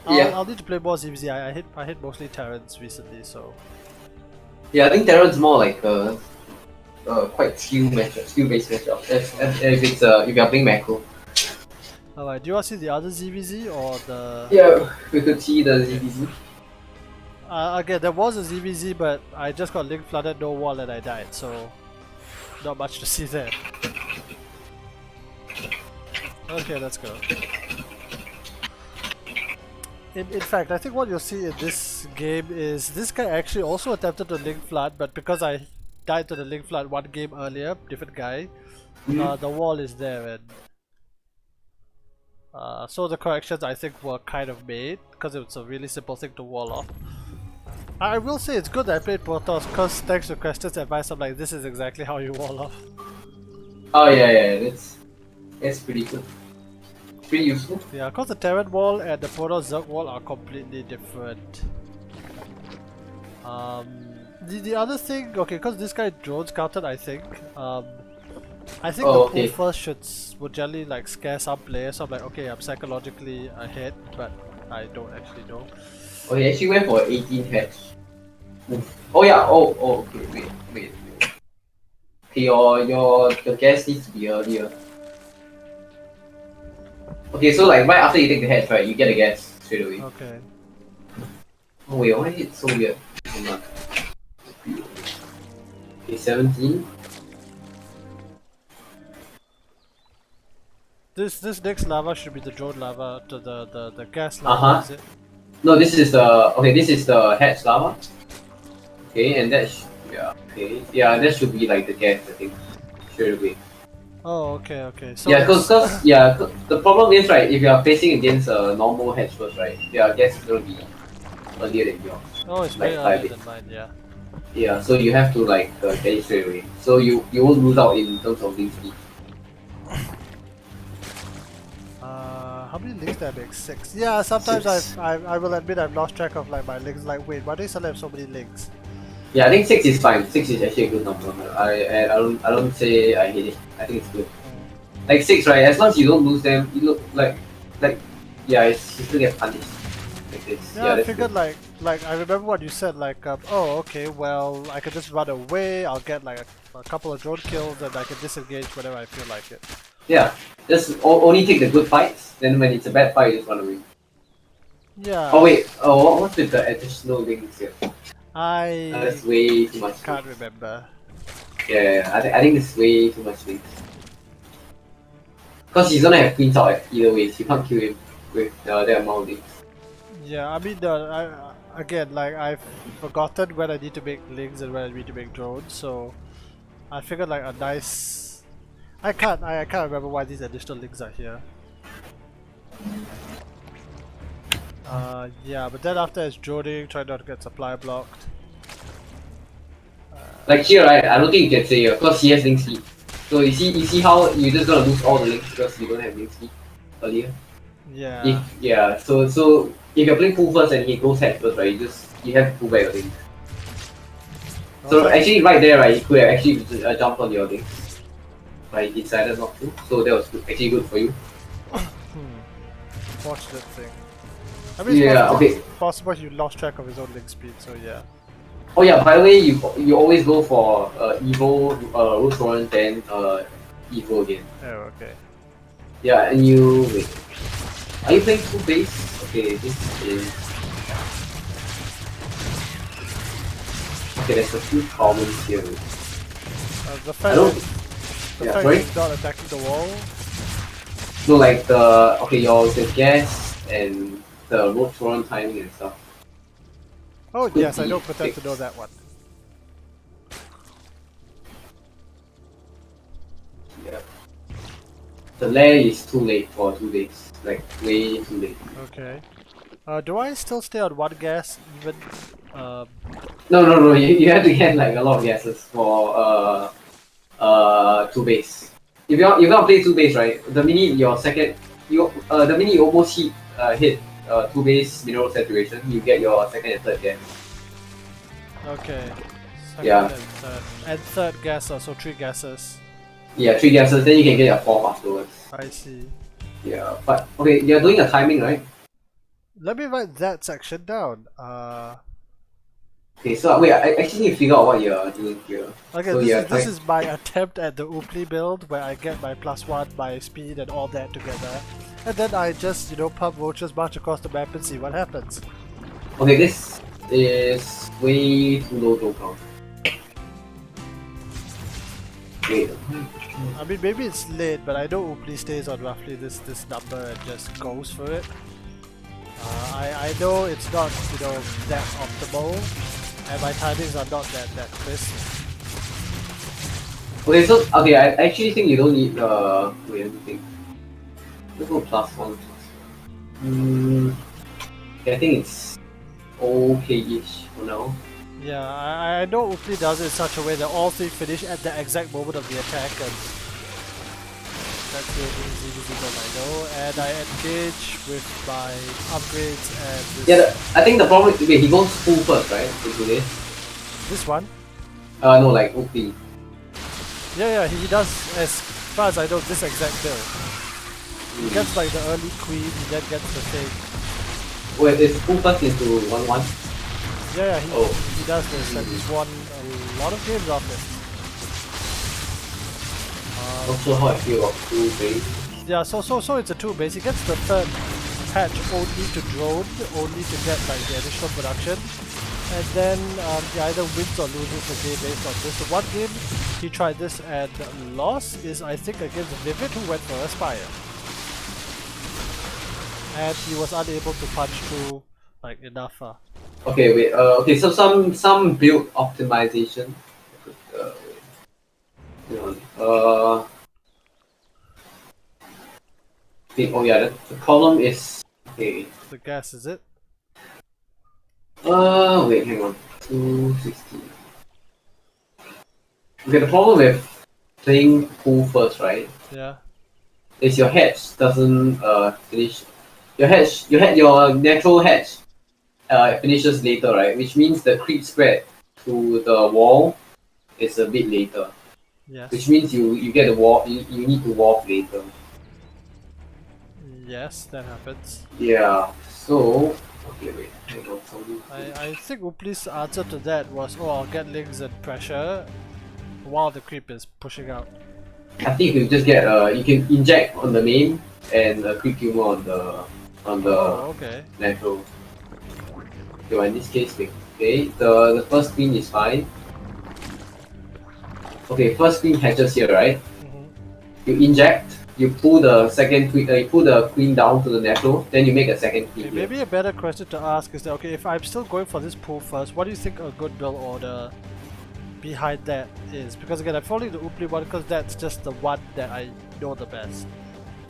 I'll need to play more ZVZ. I hit mostly Terrans recently, so. Yeah, I think Terran's more like quite skill based matchup. If you're playing macro. Alright, do you want to see the other ZVZ or the? Yeah, we could see the ZBZ. Again, there was a ZVZ, but I just got link flooded, no wall, and I died. So, not much to see there. Okay, let's go. In fact, I think what you'll see in this game is this guy actually also attempted to link flood, but because I died to the link flood 1 game earlier, different guy, the wall is there, and so the corrections I think were kind of made because it was a really simple thing to wall off. I will say it's good that I played Protoss because thanks to questions advice, I'm like, this is exactly how you wall off. Oh yeah, that's pretty good. Pretty useful. Yeah, because the Terran wall and the Protoss Zerg wall are completely different. The other thing, okay, because this guy drone scouted, I think the pool first would generally like scare some players. So I'm like, okay, I'm psychologically ahead, but I don't actually know. Oh, he actually went for 18 heads. Oh yeah. Okay. Wait. Okay, your guess needs to be earlier. Okay, so like right after you take the heads, right, you get a guess straight away. Okay. Oh wait, why is it so weird? Okay, 17. This next lava should be the drone lava, to the gas lava, is it? No, this is the heads lava. Okay, and that should be like the gas, I think, straight away. Oh, okay. So yeah, cause the problem is, right, if you are facing against a normal hedge first, right, their guess is gonna be earlier than yours. Oh, it's like way 5 earlier than mine, yeah. Yeah, so you have to like get it straight away. So you won't lose out in terms of link speed. How many links did I make? 6. Yeah, sometimes I will admit I've lost track of like my links. Like, wait, why do you suddenly have so many links? Yeah, I think 6 is fine. 6 is actually a good number. I don't say I hate it. I think it's good. Like 6, right? As long as you don't lose them, you look like yeah, you still get punished. Like this. Yeah, I figured good. like I remember what you said. Like, oh, okay, well, I can just run away. I'll get like a couple of drone kills, and I can disengage whenever I feel like it. Yeah, just only take the good fights. Then when it's a bad fight, you just run away. Yeah. Oh wait. Oh, what's with the additional links here? That's way too much. Can't remember. Yeah, I think it's way too much links. Because he's gonna have queens out either way. So you can't kill him with that amount of links. Yeah, I mean, again, like I've forgotten when I need to make links and when I need to make drones. So I figured like a nice. I can't remember why these additional links are here. Yeah, but then after it's droning, try not to get supply blocked. Like here, right? I don't think you can say here because he has link speed. So you see how you're just gonna lose all the links because you don't have link speed earlier. Yeah. So if you're playing pool first and he goes head first, right? You have to pull back your links. So actually, right there, right, you could have actually jumped on your links. But he decided not to, so that was actually good for you. Fortunate thing. I mean, it's possible you lost track of his own link speed, so yeah. Oh yeah, by the way, you always go for Evo, Root Warren, then Evo again. Oh, okay. Yeah, and wait. Are you playing full base? Okay, this is... Okay, there's a few comments here. The fact he's not attacking the wall? No, like your gas and the roach run timing and stuff. Oh Could yes, I be don't pretend to fixed. know that one. Yeah. The lair is too late for 2 days. Like, way too late. Okay. Do I still stay on one gas even? No, you have to get like a lot of gases for 2 base. If you're gonna play 2 base, right, the minute your second the minute you almost hit 2 base mineral saturation, you get your second and third gas. Okay. Second Yeah. and third gas, so 3 gases. Yeah, 3 gases, then you can get your 4th afterwards. I see. Yeah, but okay, you're doing a timing, right? Let me write that section down. Okay, so wait, I actually need to figure out what you're doing here. Okay, So this is my attempt at the Oopli build where I get my +1, my speed, and all that together, and then I just pump roaches, march across the map, and see what happens. Okay, this is way too low to count. Wait. I mean, maybe it's late, but I know Oopli stays on roughly this number and just goes for it. I know it's not that optimal, and my timings are not that crisp. Okay, so I actually think you don't need wait, let me think. Let's go +1. Okay, I think it's okay-ish for now. Yeah, I know Oopli does it in such a way that all 3 finish at the exact moment of the attack, and that's the only reason I know. And I engage with my upgrades and this. Yeah, I think the problem is he goes full first, right? Into this. This one? No, like OP. Yeah, he does, as far as I know, this exact build. He gets like the early queen, he then gets the thing. Wait, is full first into 1-1? Yeah, he does this, and he's won a lot of games off it. Not sure how I feel about 2 base. Yeah, so it's a 2 base. He gets the third patch only to drone, only to get like the additional production, and then he either wins or loses the game based on this. So one game he tried this and lost is I think against Vivid, who went for Aspire, and he was unable to punch through like enough. Okay, wait. Okay, so some build optimization. Oh yeah, the problem is okay. The gas, is it? Wait, hang on. 260. Okay, the problem with playing pool first, right? Yeah. Is your hedge doesn't finish. Your natural hedge finishes later, right? Which means the creep spread to the wall is a bit later. Yes. Which means you get the wall. You need to walk later. Yes, that happens. Yeah. So okay, wait. Hang on. I think Upli's answer to that was, oh, I'll get links and pressure while the creep is pushing out. I think you just get you can inject on the main and creep humor on the okay. natural. Okay, well, in this case, okay, the first queen is fine. Okay, first queen hatches here, right? You inject, you pull the second queen, you pull the queen down to the natural, then you make a second queen. Okay, maybe a better question to ask is that, okay, if I'm still going for this pool first, what do you think a good build order behind that is? Because again, I'm following the Upli one because that's just the one that I know the best.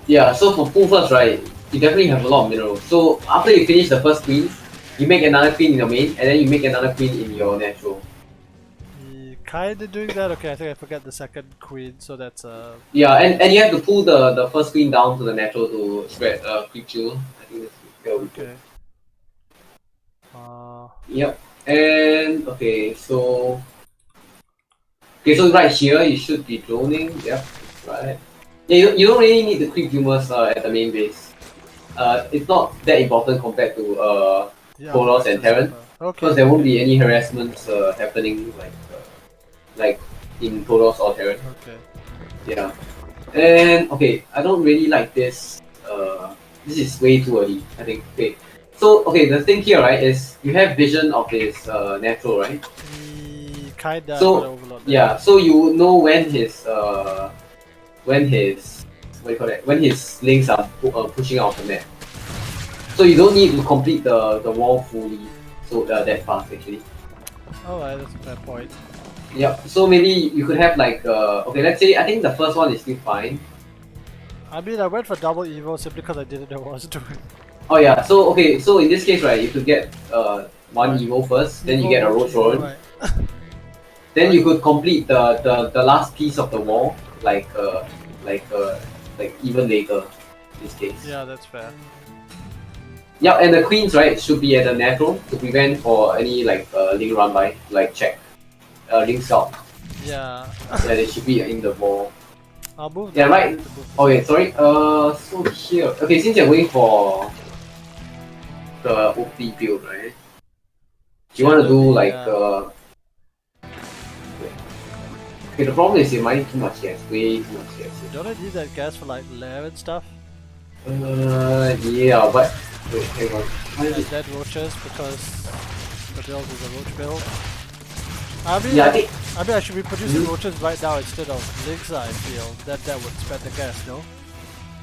Yeah, so for pool first, right, you definitely have a lot of minerals. So after you finish the first queen, you make another queen in your main, and then you make another queen in your natural. Kinda doing that. Okay, I think I forget the second queen, so that's yeah, and you have to pull the first queen down to the natural to spread creep chill. I think that's okay. Yep. And okay, so right here you should be droning. Yep, right. Yeah, you don't really need the creep humors at the main base. It's not that important compared to Kolos and Terran, because there won't be any harassments happening like in Kolos or Terran. Okay. Yeah. And okay, I don't really like this. This is way too early, I think. Okay. So okay, the thing here, right, is you have vision of his natural, right? Kinda. So yeah, so you know when his what do you call that? When his links are pushing out of the map. So you don't need to complete the wall fully. So that fast actually. Alright, that's a fair point. Yep. So maybe you could have like okay, let's say I think the first one is still fine. I mean, I went for double evil simply because I didn't know what I was doing. Oh yeah. So okay. So in this case, right, you could get one Right. evo first, then you Evil, get a roach, roach roll. right. Then you could complete the last piece of the wall like even later. In this case. Yeah, that's fair. Yeah, and the queens right should be at the natural to prevent for any like link run by like check link scout. Yeah. Yeah, they should be in the wall. I'll move Yeah, that. right. Okay, sorry. So here. Okay, since you're going for the OP build, right? You want to do like okay, the problem is you're mining too much gas, way too much gas. Don't I need that gas for like lair and stuff? Yeah, but wait, hang on. And dead roaches because the build is a roach build. I mean, Yeah, I think. I should be producing roaches right now instead of links. I feel that would spend the gas, no?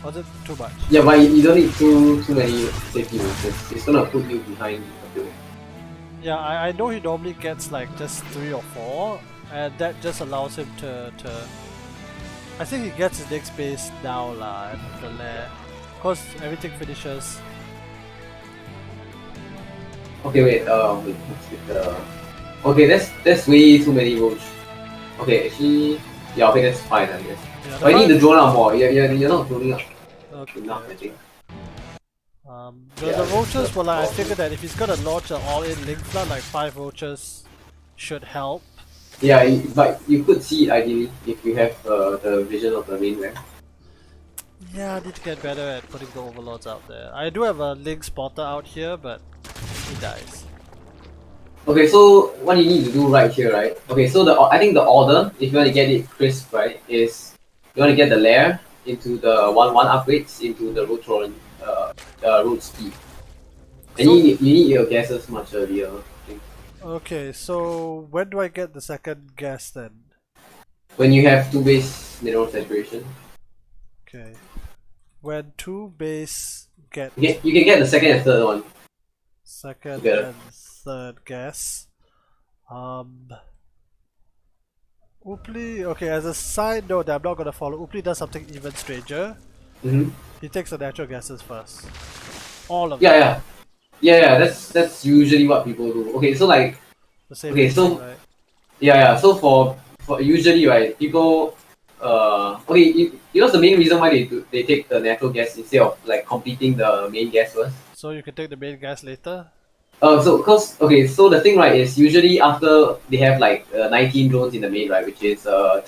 Or is it too much? Yeah, but you don't need too many safety roaches. It's gonna put you behind the build. Yeah, I know he normally gets like just 3 or 4, and that just allows him to I think he gets his next base now lah at the lair. Cause everything finishes. Okay, wait, what's with okay, that's way too many roach. Okay, actually, yeah, okay, that's fine, I guess. Yeah, but you need to drone out more. You're not droning out enough, I think. The roaches, well, I figured that if he's gonna launch an all-in link flood, like 5 roaches should help. Yeah, but you could see it ideally if you have the vision of the main ramp. Yeah, I need to get better at putting the overlords out there. I do have a link spotter out here, but he dies. Okay, so what you need to do right here, right? Okay, so I think the order, if you want to get it crisp, right, is you want to get the lair into the 1-1 upgrades into the road road speed. And So, you need your gases much earlier. I think. Okay, so when do I get the second gas then? When you have 2 base mineral saturation. Okay. When 2 base get You can get the second and third one. second Together. and third gas. Ooply, okay, as a side note that I'm not gonna follow, Ooply does something even stranger. He takes the natural gases first. All of them. Yeah, that's usually what people do. Okay, so like The same okay, so thing, right? yeah, so for usually right, people okay, you know the main reason why they take the natural gas instead of like completing the main gas first. So you can take the main gas later? So cause okay, so the thing right is usually after they have like 19 drones in the main right, which is 3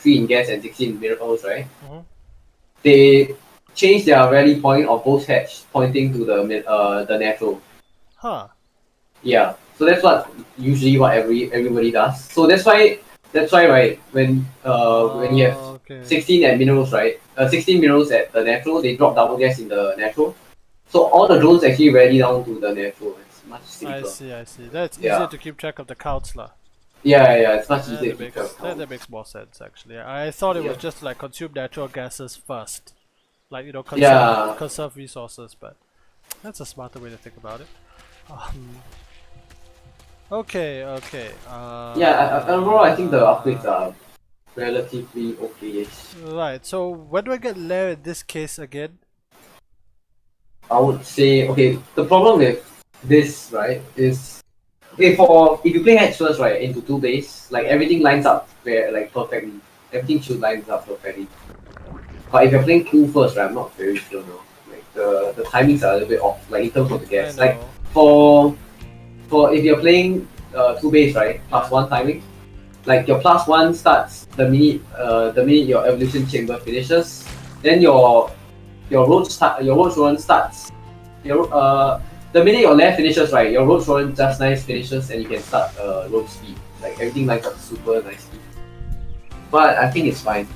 in gas and 16 in minerals, right? They change their rally point of both hatch pointing to the natural. Huh. Yeah, so that's what usually what everybody does. So that's why right when you have okay. 16 at minerals right, 16 minerals at the natural, they drop double gas in the natural. So all the drones actually rally down to the natural. It's much simpler. I see. That's easier to keep track of the counts lah. Yeah, it's much easier to keep track. That makes more sense actually. I thought it was just like consume natural gases first. Like, you know, conserve resources, but that's a smarter way to think about it. Okay. Overall I think the upgrades are relatively okay. Right, so when do I get lair in this case again? I would say, okay, the problem with this, right, is okay if you play hedge first, right, into 2 base, like everything lines up perfectly. Everything should line up perfectly. But if you're playing Q first, right, I'm not very sure now. Like the timings are a little bit off, like in terms of the gas. Like for if you're playing 2 base, right, +1 timing, like your +1 starts the minute your evolution chamber finishes, then your roach run starts. The minute your lair finishes, right, your roach run just nice finishes and you can start roach speed. Like everything lines up super nicely. But I think it's fine.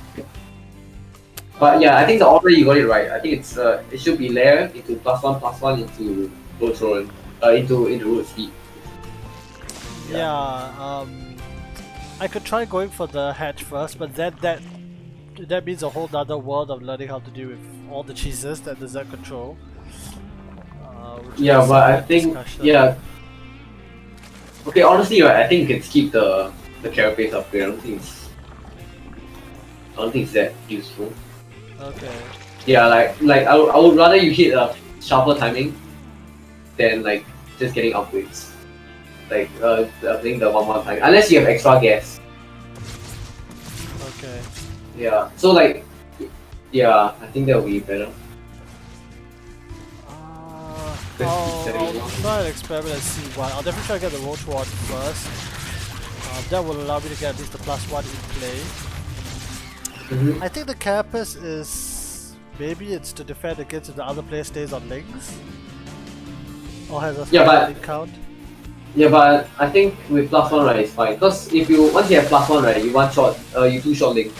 But yeah, I think the order you got it right. I think it's it should be lair into +1 into roach run into roach speed. Yeah, I could try going for the hatch first, but then that means a whole nother world of learning how to deal with all the cheeses that the Zerg control. which is Yeah, a but I separate think discussion. Okay, honestly, right, I think you can skip the carapace upgrade. I don't think it's that useful. Okay. Yeah, I would rather you hit a sharper timing than like just getting upgrades. Like I think the 1-1 timing, unless you have extra gas. Okay. Yeah. So like, yeah, I think that would be better. I'll try and experiment and see one. I'll definitely try to get the roach one first. That will allow me to get at least the +1 in play. I think the carapace is maybe it's to defend against if the other player stays on links or has a high link count. Yeah, but I think with +1 right, it's fine. Because if you once you have +1 right, you one shot, you two shot link.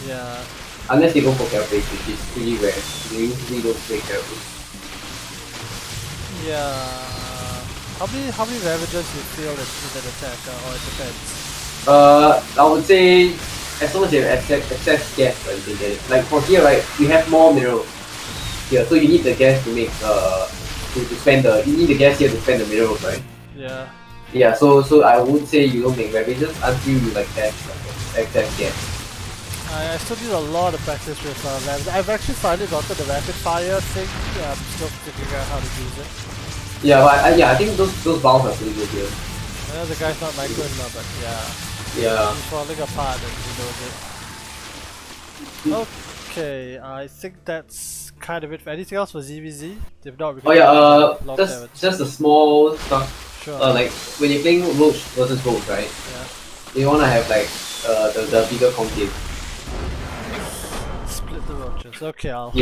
Yeah. Unless they go for carapace, which is pretty rare. They usually don't play carapace. Yeah. How many ravages you feel in an attack or it depends? I would say as long as you have excess gas, right, you can get it. Like for here, right, we have more minerals here, so you need the gas to make to spend the you need the gas here to spend the minerals, right? Yeah. Yeah, so I would say you don't make ravages until you like have excess gas. I still need a lot of practice with ravages. I've actually finally gotten the rapid fire thing. I'm still figuring out how to use it. Yeah, but I think those valves are pretty good here. I know the guy's not my good now, but yeah. Yeah. He's falling apart and he knows it. Okay, I think that's kind of it. Anything else for ZVZ? If not, we can just a small stuff. Sure. Like when you're playing roach versus roach, right? Yeah. You wanna have like the bigger concave. Split the roaches. Okay, I'll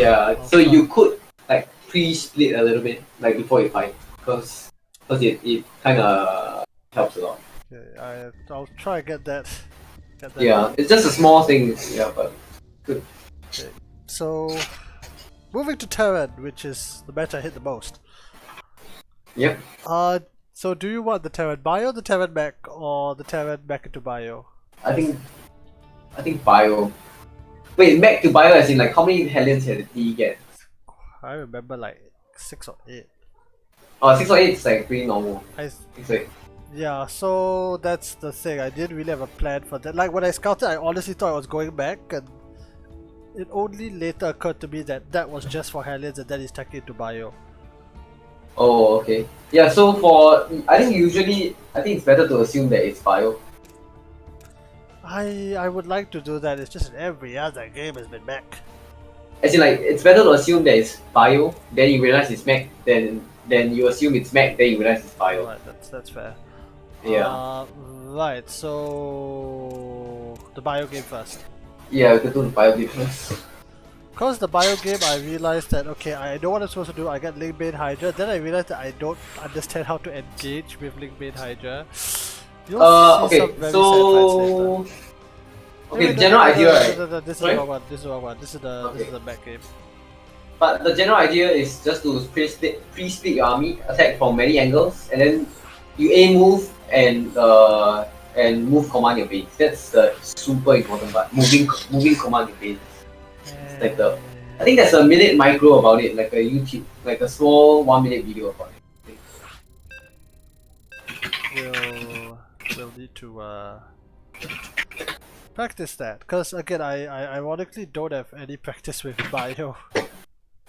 so try. you could like pre-split a little bit like before you fight, because it kind of helps a lot. Okay, I'll try and get that. Yeah, it's just a small thing. Yeah, but good. Okay, so moving to Terran, which is the meta I hit the most. Yep. So do you want the Terran bio, the Terran mech, or the Terran mech into bio? I think bio. Wait, mech to bio as in like how many Hellions did he get? I remember like 6 or 8. Oh, 6 or 8 is like pretty normal. 6 or 8. Yeah, so that's the thing. I didn't really have a plan for that. Like when I scouted, I honestly thought I was going back, and it only later occurred to me that that was just for Hellions and then he's taken into bio. Oh, okay. Yeah, so I think it's better to assume that it's bio. I would like to do that. It's just that every other game has been mech. As in, like, it's better to assume that it's bio, then you realize it's mech, then you assume it's mech, then you realize it's bio. Right, that's fair. Yeah. Right, so the bio game first. Yeah, we could do the bio game first. Because the bio game, I realized that okay, I know what I'm supposed to do. I get Link Main Hydra. Then I realized that I don't understand how to engage with Link Main Hydra. You'll see some very sad fights later. Okay, the general idea, right? This is the wrong one. This is the wrong one. This is the back game. But the general idea is just to pre-split your army, attack from many angles, and then you A move and move command your base. That's the super important part. Moving command your base. It's like I think there's a minute micro about it, like a YouTube, like a small 1 minute video about it. We'll need to practice that, because again, I ironically don't have any practice with bio.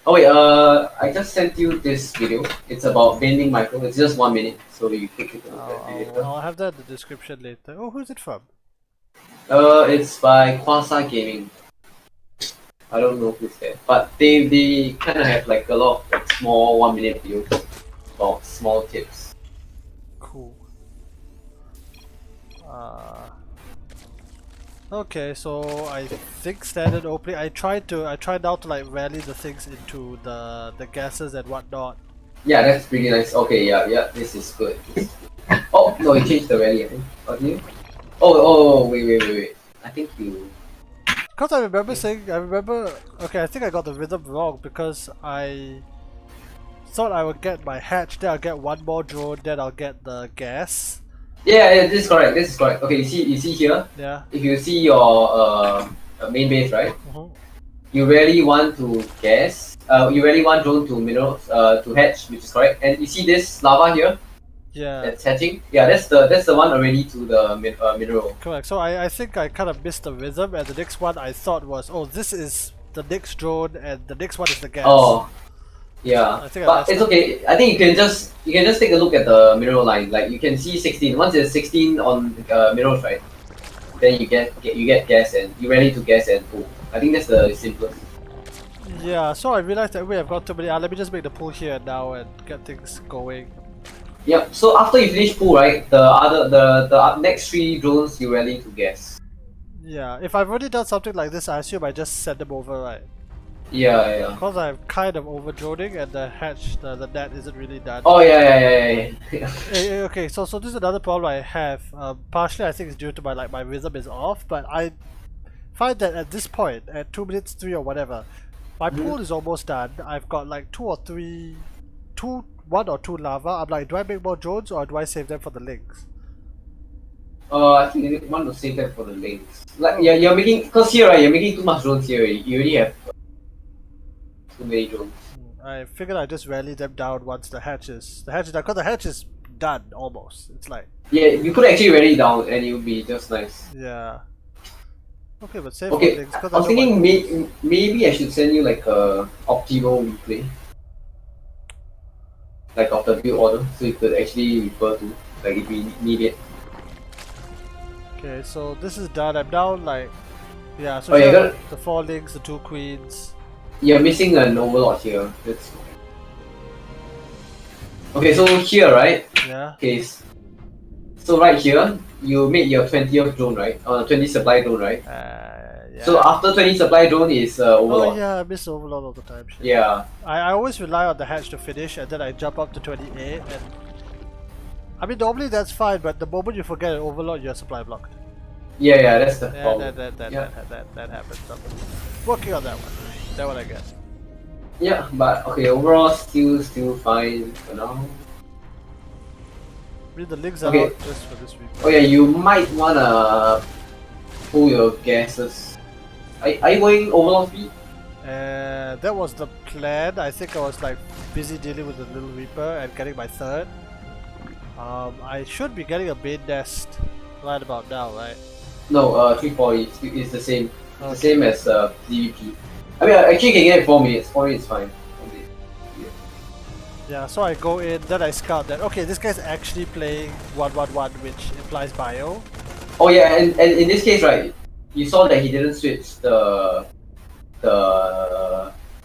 Oh wait, I just sent you this video. It's about bending micro. It's just 1 minute, so you click it. I'll have that in the description later. Oh, who's it from? It's by Quasar Gaming. I don't know who's there, but they kind of have like a lot of like, small 1 minute videos about small tips. Cool. Okay, so I think standard opening. I tried now to like rally the things into the gases and whatnot. Yeah, that's pretty nice. Okay, yeah, this is good. Oh no, you changed the rally. I think. Okay. Oh, wait. I think you. Because I remember. Okay, I think I got the rhythm wrong because I thought I would get my hatch, then I'll get one more drone, then I'll get the gas. Yeah, this is correct. Okay, you see here. Yeah. If you see your main base, right? Mm-hmm. You really want to gas. you rally one drone to minerals, to hatch, which is correct. And you see this lava here Yeah. that's hatching. Yeah, that's the one already to the mineral. Correct. So I think I kind of missed the rhythm, and the next one I thought was, oh, this is the next drone, and the next one is the gas. Oh, yeah. I think I But messed it's up. okay. I think you can just take a look at the mineral line. Like you can see 16. Once there's 16 on minerals, right? Then you get gas and you rally to gas and pool. I think that's the simplest. Yeah. So I realized that we have got too many. Let me just make the pool here and now and get things going. Yep. So after you finish pool, right, the next 3 drones you rally to gas. Yeah. If I've already done something like this, I assume I just send them over, right? Yeah. Because I'm kind of over droning and the hatch, the net isn't really done. Oh yeah. Okay, so this is another problem I have. Partially, I think it's due to my rhythm is off, but I find that at this point, at 2 minutes 3 or whatever, my pool is almost done. I've got like 1 or 2 lava. I'm like, do I make more drones or do I save them for the links? I think you want to save that for the links. Like you're making, because here right, you're making too much drones here. You already have too many drones. I figured I'd just rally them down once the hatch is done, because the hatch is done almost. It's like, Yeah, you could actually rally down and it would be just nice. yeah. Okay, but save Okay, for links, because I was thinking maybe I should send you like a optimal replay, like of the build order, so you could actually refer to, like if we need it. Okay, so this is done. I'm down like, yeah. So Oh, yeah, here got are the 4 links, the 2 queens. You're missing an overlord here. That's okay. So here, right? Yeah. Okay. So right here, you made your 20th drone, right? 20 supply drone, right? Yeah. So after 20 supply drone is overlord. Oh yeah, I miss overload all the time. Shit. Yeah. I always rely on the hatch to finish, and then I jump up to 28. And I mean, normally that's fine, but the moment you forget an overload, you're supply blocked. Yeah. That's the Yeah, problem. that happens. So working on that one. That one I get. Yeah, but okay. Overall, still fine for now. I mean, the links are Okay. out just for this week. Oh yeah, you might wanna pull your gases. Are you going overlord speed? That was the plan. I think I was like busy dealing with the Little Reaper and getting my 3rd. I should be getting a main nest right about now, right? No, 340 is the same. It's Okay. the same as PvP. I mean, actually, you can get it 4 minutes. 4 minutes is fine. Yeah, so I go in, then I scout that. Okay, this guy's actually playing 111, which implies bio. Oh yeah, and in this case, right, you saw that he didn't switch the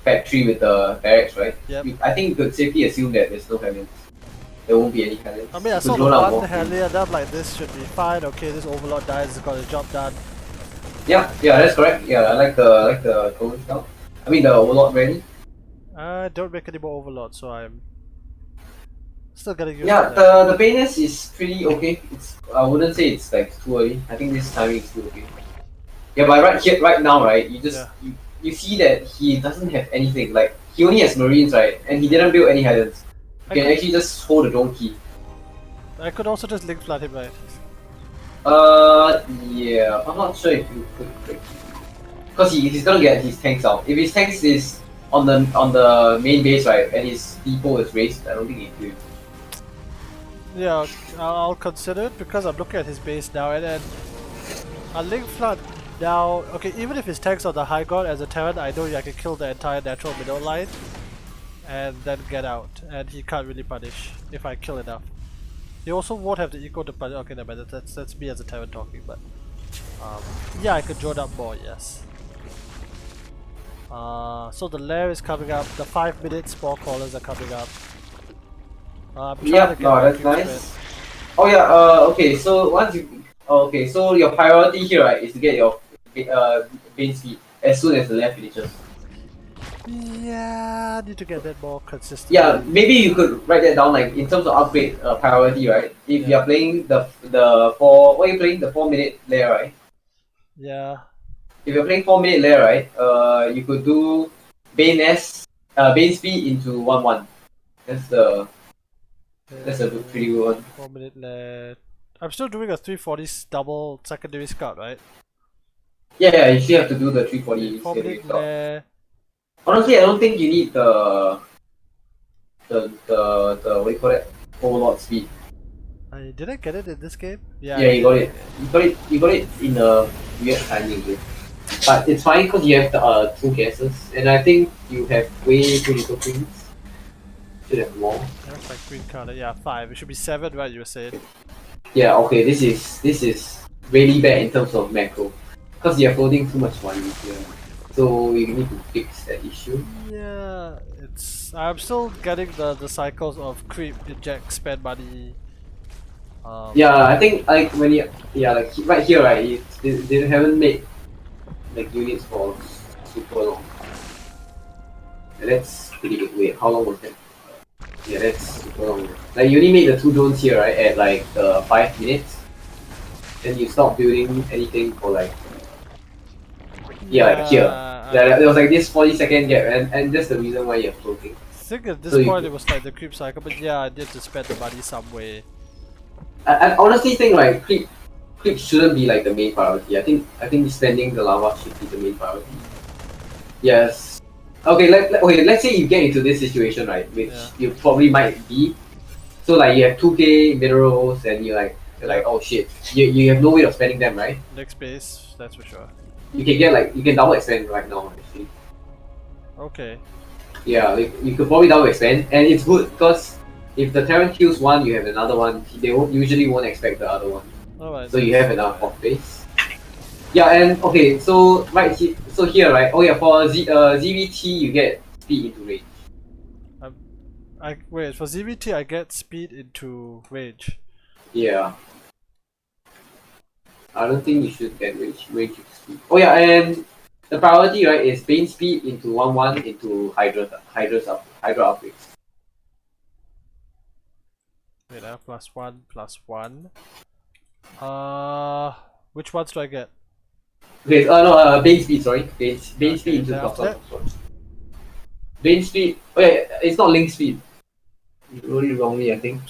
factory with the barracks, right? Yep. I think you could safely assume that there's no Hellions. There won't be any Hellions. I mean, I You saw could the roll out one more. Hellion, and I'm like, this should be fine. Okay, this Overlord dies, it's got the job done. Yeah, that's correct. Yeah, I like the Golden Scout. I mean the Overlord ready. I don't make any more Overlord, so I'm still getting used Yeah, to that. the Bayness is pretty okay. I wouldn't say it's like too early. I think this timing is still okay. Yeah, but right now, right, you see that he doesn't have anything. Like he only has Marines, right, and he didn't build any Highlands. You can actually just hold the drone key. I could also just link flood him, right? Yeah, I'm not sure if you could, because he's gonna get his tanks out. If his tanks is on the main base, right, and his depot is raised, I don't think he could. Yeah, I'll consider it because I'm looking at his base now, and then a link flood now. Okay, even if his tanks are the high god as a Terran, I know I can kill the entire natural middle line and then get out, and he can't really punish if I kill enough. He also won't have the eco to punish. Okay, never mind, that's me as a Terran talking, but yeah, I could drone up more, yes. So the lair is coming up, the 5 minute spore crawlers are coming up. I'm trying to get that's nice. Oh yeah, okay, so so your priority here, right, is to get your base speed as soon as the left finishes. Yeah, I need to get that more consistent. Yeah, maybe you could write that down, like in terms of upgrade priority, right? If you're playing the 4 minute layer, right? Yeah. If you're playing 4 minute layer, right? You could do Bane speed into 1-1. That's a pretty good one. 4 minute left. I'm still doing a 340 double secondary scout, right? Yeah, you still have to do the 340 4 minute scout. left. Honestly, I don't think you need the what do you call it? Overlord speed. Did I get it in this game? Yeah, I Yeah, you did. got it. You got it in a weird timing, dude. But it's fine because you have the two guesses, and I think you have way too little queens. Should have more. That's my queen counter. Yeah, 5. It should be 7, right? You were saying. Yeah, okay. This is really bad in terms of macro, because you're floating too much money here. So you need to fix that issue. Yeah, it's. I'm still getting the cycles of creep, inject, spend money. Yeah, I think like when you like right here, right, they haven't made like units for super long. And that's pretty good. Wait, how long was that? Yeah, that's super long. Like you only made the two drones here, right, at like 5 minutes. Then you stop building anything for like like here. There was like this 40-second gap, and that's the reason why you're floating. I think at this So point it was like the creep cycle, but yeah, I need to spend the money some way. I honestly think like creep shouldn't be like the main priority. I think spending the lava should be the main priority. Yes. Okay. Okay. Let's say you get into this situation, right, which Yeah. you probably might be. So like you have 2k minerals, and you're like, oh shit, you have no way of spending them, right? Next base, that's for sure. You can double expand right now actually. Okay. Yeah, like, you could probably double expand, and it's good because if the Terran kills one, you have another one. They usually won't expect the other one, Alright. so you have enough of base. Yeah, and okay, so so here, right? Oh yeah, for ZVT you get speed into range. Wait, for ZVT I get speed into range. Yeah, I don't think you should get range into speed. Oh yeah, and the priority, right, is Bane speed into 1/1 into Hydra upgrades. Wait, I have +1/+1. Which ones do I get? Okay, no, Bane speed, sorry. Bane Okay, speed into then after +1/+1. Bane speed, oh yeah, it's not link speed. You wrote it wrongly, I think.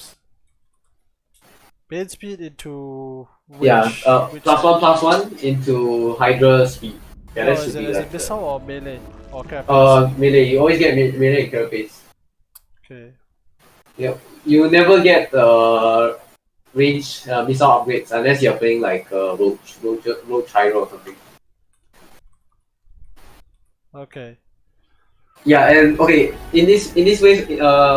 Bane speed into which? Yeah, which +1/+1 into Hydra speed. Yeah, that should be is like it missile or melee? Or melee. You always get melee and carapace. Okay. Yep. You never get range missile upgrades unless you're playing like Roach Hydra or something. Okay. Yeah, and okay, in this way,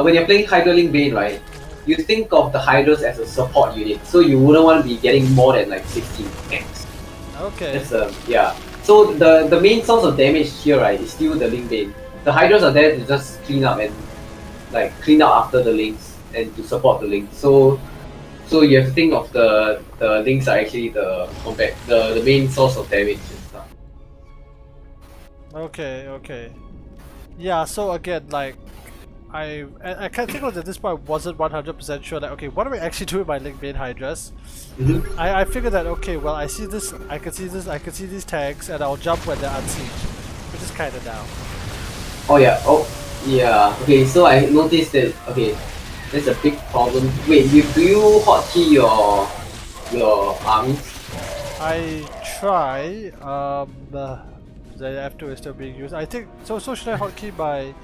when you're playing Hydra Link Bane, right, you think of the Hydras as a support unit, so you wouldn't want to be getting more than like 16 X. Okay. That's yeah. So the main source of damage here, right, is still the Link Bane. The Hydras are there to just clean up and like clean up after the links and to support the links. So you have to think of the links are actually the main source of damage and stuff. Okay. Yeah, so again, like, I can't think of at this point wasn't 100% sure, like, okay, what do I actually do with my Link Bane Hydras? I figured that, okay, well, I see this, I can see these tags, and I'll jump when they're unsieged, which is kinda down. Oh yeah, okay, so I noticed that, okay, there's a big problem. Wait, do you hotkey your armies? I try, the F2 is still being used. I think, so should I hotkey my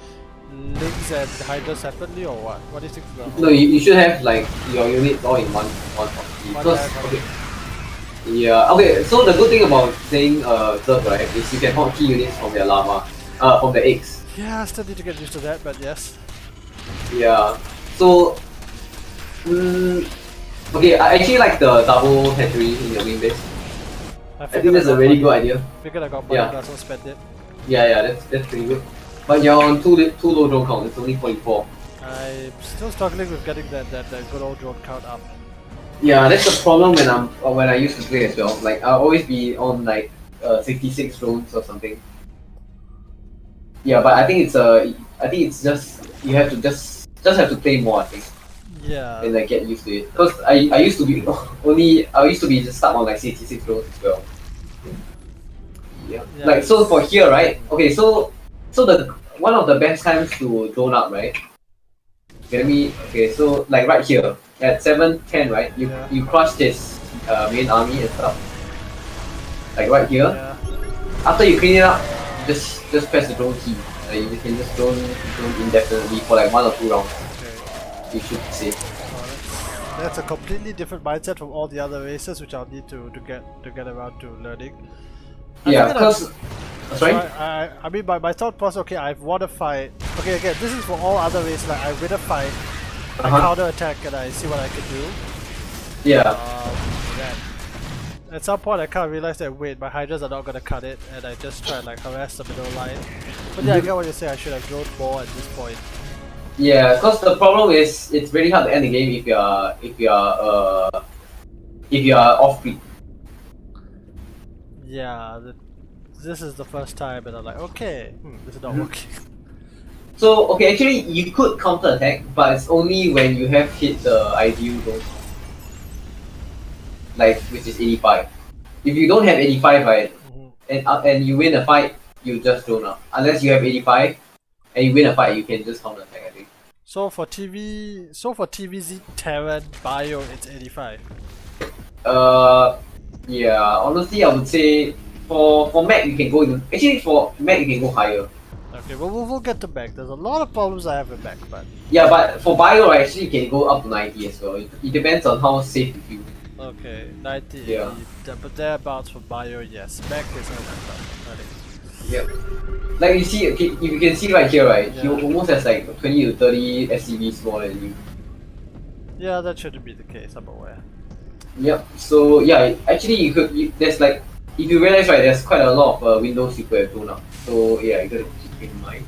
links and hydras separately or what? What do you think? No, you should have like your units all in one hotkey. Okay. Yeah, okay, so the good thing about saying Zerg, right, is you can hotkey units from their lava, from the eggs. Yeah, I still need to get used to that, but yes. Yeah, so, okay, I actually like the double hatchery in your main base. I think that's a really good idea. Figured I got money, Yeah. so spend it. Yeah, that's pretty good. But you're on too low drone count, it's only 44. I'm still struggling with getting that good old drone count up. Yeah, that's the problem when I used to play as well. Like I'll always be on like 66 drones or something. Yeah, but I think it's just you have to just have to play more, I think. Yeah. And like get used to it. Because I used to be just stuck on like 66 drones as well. Yeah. Like so for here, right? Okay, so the one of the best times to drone up, right? Okay, so like right here at 7:10, right? You crush this main army and stuff. Like right here. Yeah. After you clean it up, just press the drone key Like you can just drone indefinitely for like 1 or 2 rounds. Okay. You should be safe. That's a completely different mindset from all the other races, which I'll need to get around to learning. Yeah, because sorry. I mean, my thought process. Okay, I've won a fight. Okay, again, this is for all other races. Like I win a fight, I counter attack, and I see what I can do. Yeah. Then at some point, I kind of realized that wait, my hydras are not gonna cut it, and I just try and like harass the middle line. But yeah, I get what you say. I should have drone more at this point. Yeah, because the problem is it's really hard to end the game if you are off peak. Yeah, this is the first time, and I'm like, okay, this is not working. So okay, actually you could counter attack, but it's only when you have hit the ideal zone, like which is 85. If you don't have 85, right, and you win a fight, you just drone up. Unless you have 85 and you win a fight, you can just counter attack. I think. So for TVZ Terran Bio, it's 85. Yeah. Honestly, I would say for Mac you can go in. Actually, for Mac you can go higher. Okay, well we'll get to Mac. There's a lot of problems I have with Mac, but yeah, but for Bio, actually you can go up to 90 as well. It depends on how safe you feel. Okay, 90. Yeah. But thereabouts for Bio, yes. Mac is not. Yep. Like you see, okay, if you can see right here, right, he Yeah. almost has like 20 to 30 SCVs more than you. Yeah, that shouldn't be the case. I'm aware. Yep. So yeah, actually there's like, if you realize right, there's quite a lot of windows you could have thrown up. So yeah, you gotta keep in mind.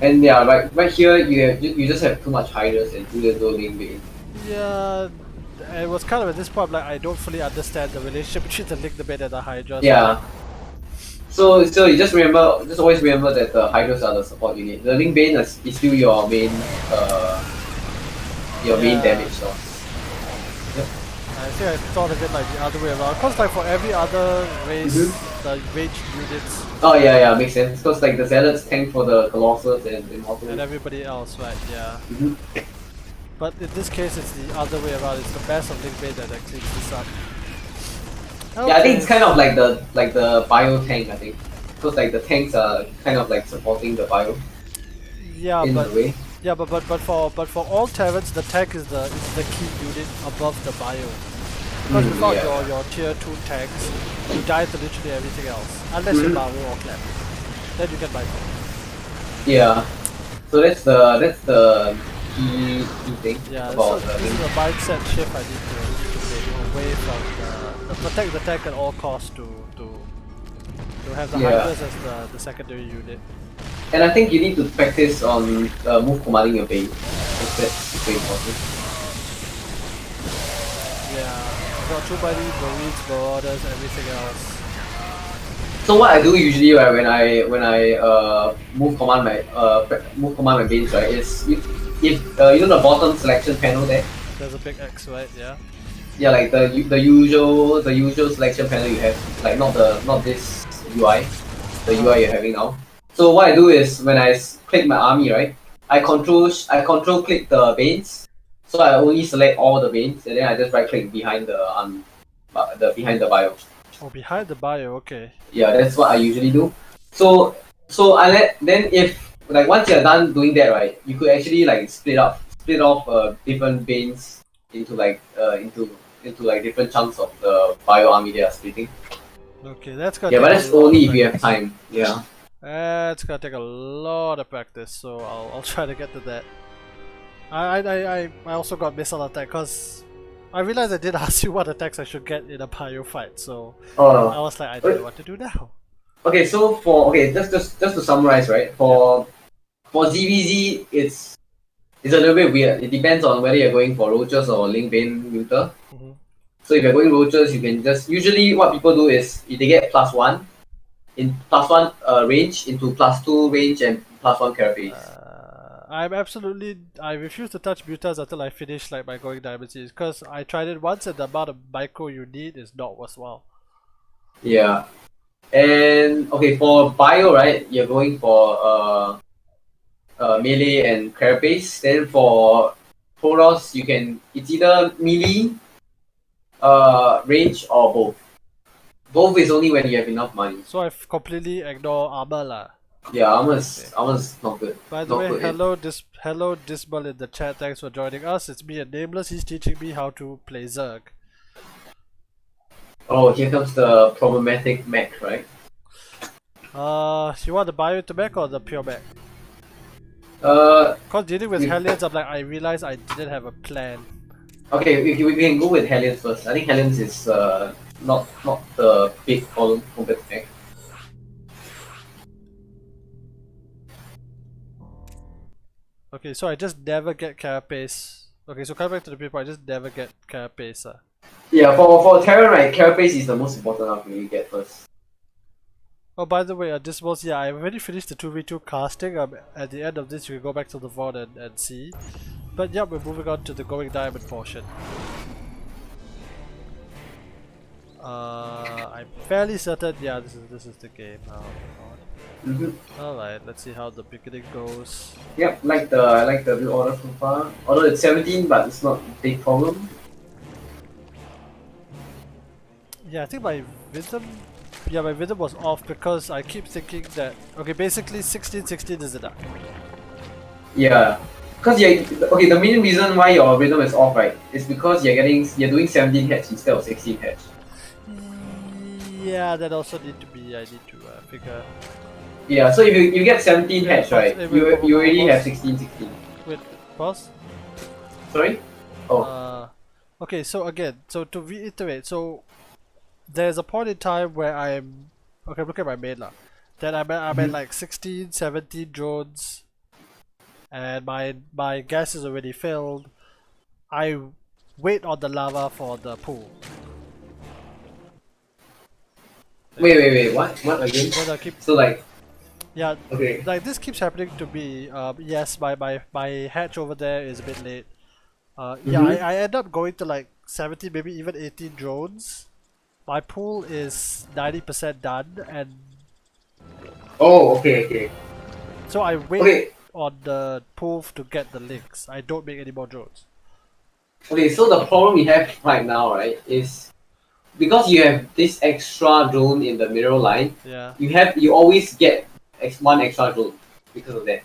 And yeah, right here you just have too much hiders and too little link bait. Yeah, it was kind of at this point like I don't fully understand the relationship between the link bait and the hydra. Yeah. So you just always remember that the hydras are the support unit. The link bane is still your main main damage source. Yep. I think I thought of it like the other way around. Cause like for every other race, the ranged units. Oh yeah, makes sense. Cause like the zealots tank for the colossus and immortals. And everybody else, right? Yeah. But in this case, it's the other way around. It's the best of link bait that cleans this up. Okay. Yeah, I think it's kind of like the bio tank. I think, because like the tanks are kind of like supporting the bio. Yeah, in but a way. yeah, but for all Terrans, the tank is the key unit above the bio. Because without your tier 2 tanks, you die to literally everything else, unless you Maru or Clem. Then you can buy them. Yeah. So that's the key thing. Yeah, about so this is a mindset shift I need to make away from the protect the tank at all costs to have the Hydras as the secondary unit. And I think you need to practice on move commanding your base. That's very important. Yeah, I got too many Marines, Marauders, everything else. So what I do usually, right, when I move command my base, right, is if you know the bottom selection panel there. There's a big X, right? Yeah. Yeah, like the usual selection panel you have, like not this UI, the UI you're having now. So what I do is when I click my army, right, I control click the banes. So I only select all the banes, and then I just right click behind the behind the bio. Oh, behind the bio, okay. Yeah, that's what I usually do. So then if like once you're done doing that, right, you could actually like split off different banes into like different chunks of the bio army they are splitting. Okay, that's gonna. Yeah, but that's only if you have time. Yeah. It's gonna take a lot of practice, so I'll try to get to that. I also got missile attack because I realized I did ask you what attacks I should get in a bio fight, so I was like, I don't know what to do now. Okay, so just to summarize, right? For ZVZ, it's a little bit weird. It depends on whether you're going for roaches or link bane neuter. So if you're going roaches, you can just usually what people do is if they get +1 in +1 range into +2 range and +1 carapace. I refuse to touch mutas until I finish like my Goind diamond series because I tried it once and the amount of micro you need is not worthwhile. Yeah. And okay, for bio, right, you're going for melee and carapace. Then for Protoss, it's either melee, range or both. Both is only when you have enough money. So I completely ignore armor lah. Yeah, armor's not good. By the not way, good hello Dismal in the chat. Thanks for joining us. It's me and Nameless. He's teaching me how to play Zerg. Oh, here comes the problematic mech, right? You want the bio to mech or the pure mech? Uh, Cause dealing with we- Hellions, I realized I didn't have a plan. okay, we can go with Hellions first. I think Hellions is not the big problem compared to mech. Okay, so I just never get Carapace. Okay, so coming back to the people, I just never get Carapace. Yeah, for Terran, right, Carapace is the most important one you get first. Oh, by the way, Dismals, yeah, I already finished the 2v2 casting. At the end of this, you can go back to the VOD and see. But yeah, we're moving on to the Going Diamond portion. I'm fairly certain, yeah, this is the game. Oh my god. Alright, let's see how the beginning goes. Yep, I like the build order so far. Although it's 17, but it's not a big problem. Yeah, I think my rhythm was off because I keep thinking that, okay, basically 16-16 is enough. Yeah, because okay. The main reason why your rhythm is off, right, is because you're doing 17 heads instead of 16 heads. Yeah, that also I need to figure. Yeah, so if you get 17 Yeah, heads, right, you already have 16-16. Wait, pause. Sorry? Oh. Okay, so again, so to reiterate, so there's a point in time where I'm look at my main lah. Then I'm at like 16, 17 drones, and my gas is already filled. I wait on the lava for the pool. Wait, what again? Then I keep, So like, yeah, okay. like this keeps happening to me. Yes, my hatch over there is a bit late. Yeah, I end up going to like 17, maybe even 18 drones. My pool is 90% done, and Oh, okay. so I wait on the pool to get the links. I don't make any more drones. Okay, so the problem we have right now, right, is because you have this extra drone in the middle line. Yeah. You always get one extra drone because of that.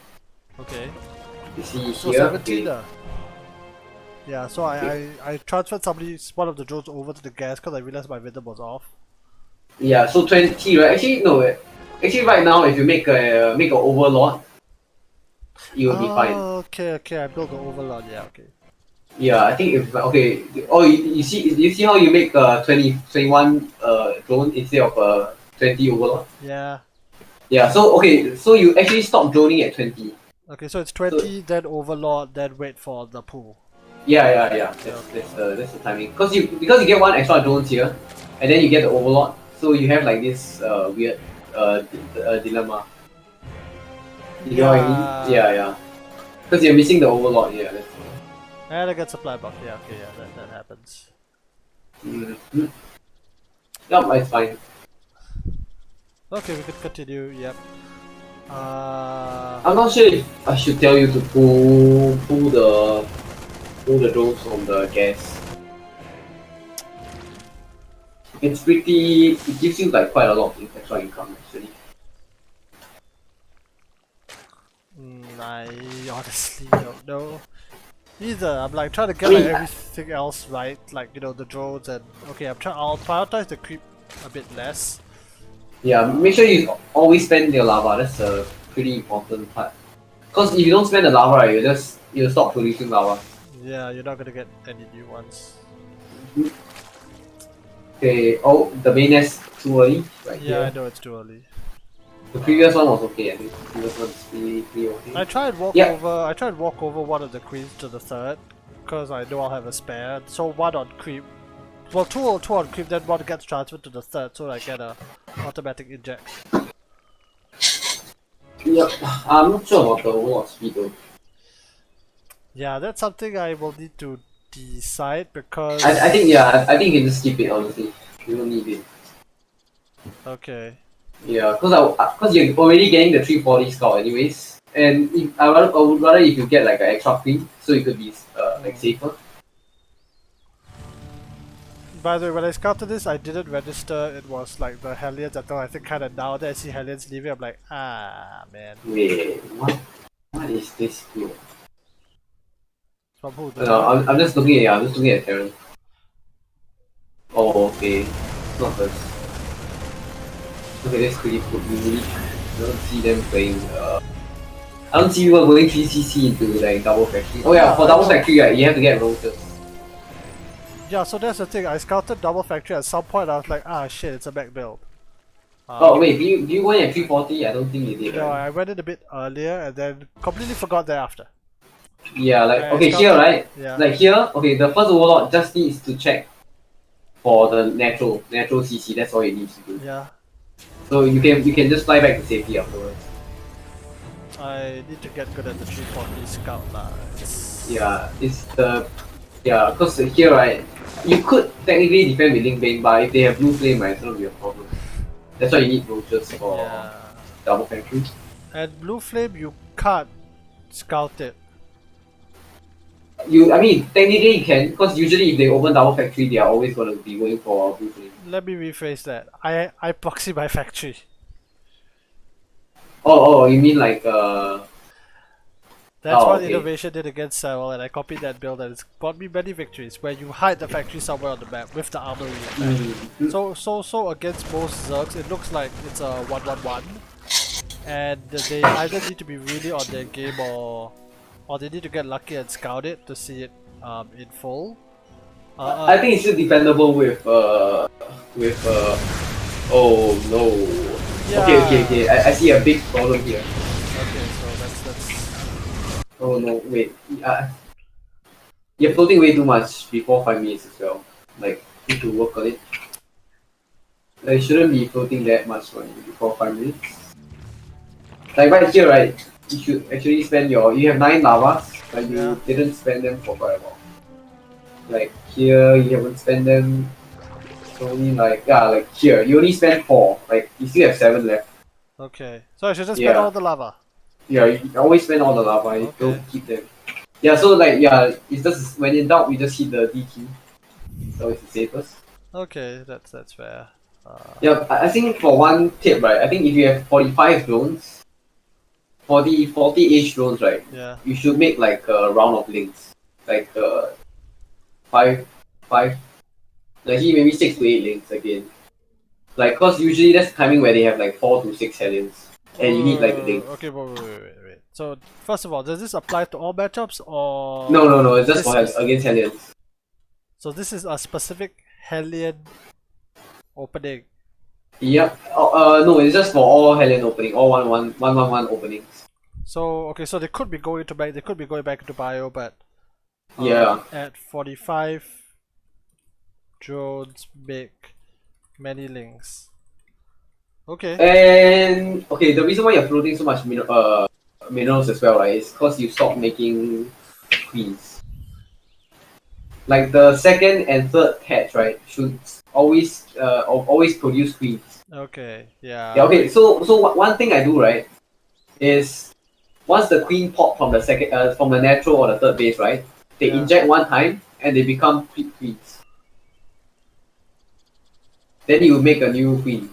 Okay. You see So here. 17. Okay. Yeah. So I transferred one of the drones over to the gas because I realized my rhythm was off. Yeah, so 20, right? Actually, no. Actually, right now, if you make a overlord, you will be fine. Okay. I built the overlord. Yeah. Okay. Yeah, I think if okay. Oh, you see how you make 21 drone instead of 20 overlord. Yeah. Yeah. So okay. So you actually stop droning at 20. Okay. So it's 20, then overlord, then wait for the pool. Yeah. That's the timing. Because you get one extra drones here, and then you get the overlord. So you have like this weird dilemma. You know what I mean? Yeah. Because you're missing the overlord. Yeah. That's And I get supply buff. Yeah. Okay. Yeah. That happens. Yep, it's fine. Okay, we could continue. Yep. I'm not sure if I should tell you to pull the drones from the gas. It's pretty. It gives you like quite a lot of extra income actually. I honestly don't know. Either I'm like trying to get like everything else right, like you know the drones and okay. I'll prioritize the creep a bit less. Yeah, make sure you always spend your lava. That's a pretty important part. Because if you don't spend the lava, right, you'll stop producing lava. Yeah, you're not gonna get any new ones. Okay. Oh, the main nest too early. Right Yeah, here. I know it's too early. The previous one was okay. I think the previous one's pretty okay. I tried walk over one of the queens to the third, because I know I'll have a spare. So one on creep. Well, two on creep, then one gets transferred to the third, so I get a automatic inject. Yep. I'm not sure about the overlord speed though. Yeah, that's something I will need to decide because. I think you can just skip it honestly. You don't need it. Okay. Yeah, because you're already getting the 340 scout anyways, and I would rather if you get like an extra queen, so you could be like safer. by the way, when I scouted this, I didn't register it was like the Hellions until I think kind of now that I see Hellions leaving, I'm like, ah, man. Wait, what? What is this skill? From who? The No, Terran? I'm just looking at I'm just looking at Terran. Oh, okay. Not this. Okay, that's pretty cool. We really don't see them playing. I don't see people going 3CC into like double factory. Oh yeah, for double factory, right, you have to get rotors. Yeah, so that's the thing. I scouted double factory at some point. I was like, ah, shit, it's a back build. Oh wait, do you go in at 340? I don't think you did. No, Right? I went in a bit earlier and then completely forgot thereafter. Yeah, like I okay, scouted, here right, yeah. like here, okay, the first overlord just needs to check for the natural CC. That's all it needs to do. Yeah. So you can just fly back to safety afterwards. I need to get good at the 340 scout lah. Because here right, you could technically defend with Link Bane, but if they have blue flame, right, it's gonna be a problem. That's why you need roaches for double factory. And blue flame, you can't scout it. I mean, technically you can, because usually if they open double factory, they are always gonna be going for blue flame. Let me rephrase that. I proxy my factory. Oh, you mean like That's what okay. Innovation did against Cyril, and I copied that build, and it's brought me many victories. Where you hide the factory somewhere on the map with the armory effect. So against most Zergs, it looks like it's a 1-1-1, and they either need to be really on their game or they need to get lucky and scout it to see it in full. I think it's still defendable with oh no. Yeah. Okay. I see a big problem here. Okay, so that's. Oh no, wait. You're floating way too much before 5 minutes as well. Like, need to work on it. Like, you shouldn't be floating that much before 5 minutes. Like right here, right? You should actually spend you have 9 lavas, but you didn't spend them for quite a while. Like here, you haven't spent them. It's only like here, you only spent 4. Like you still have 7 left. Okay, so I should just spend all the lava. Yeah, you always spend all the lava. You don't keep them. Yeah, so like it's just when in doubt, we just hit the D key. So it's the safest. Okay, that's fair. Yeah, I think for one tip, right? I think if you have 45 drones, 40-ish drones, right? Yeah. You should make like a round of links, like 5, like maybe 6 to 8 links again. Like, cause usually that's the timing where they have like 4 to 6 hellions, and you need like a link. Okay, wait. So first of all, does this apply to all matchups or? No. It's just for against hellions. So this is a specific hellion opening. Yep. No, it's just for all hellion opening, all 1-1-1 openings. So okay, so they could be going back into bio, but at 45 drones make many links. Okay. And okay, the reason why you're floating so much minerals as well, right, is because you stopped making queens. Like the second and third hatch, right, should always produce queens. Okay. Yeah. Yeah. Okay. So one thing I do, right, is once the queen pop from the second from the natural or the third base, right, they inject one time and they become queens. Then you make a new queen.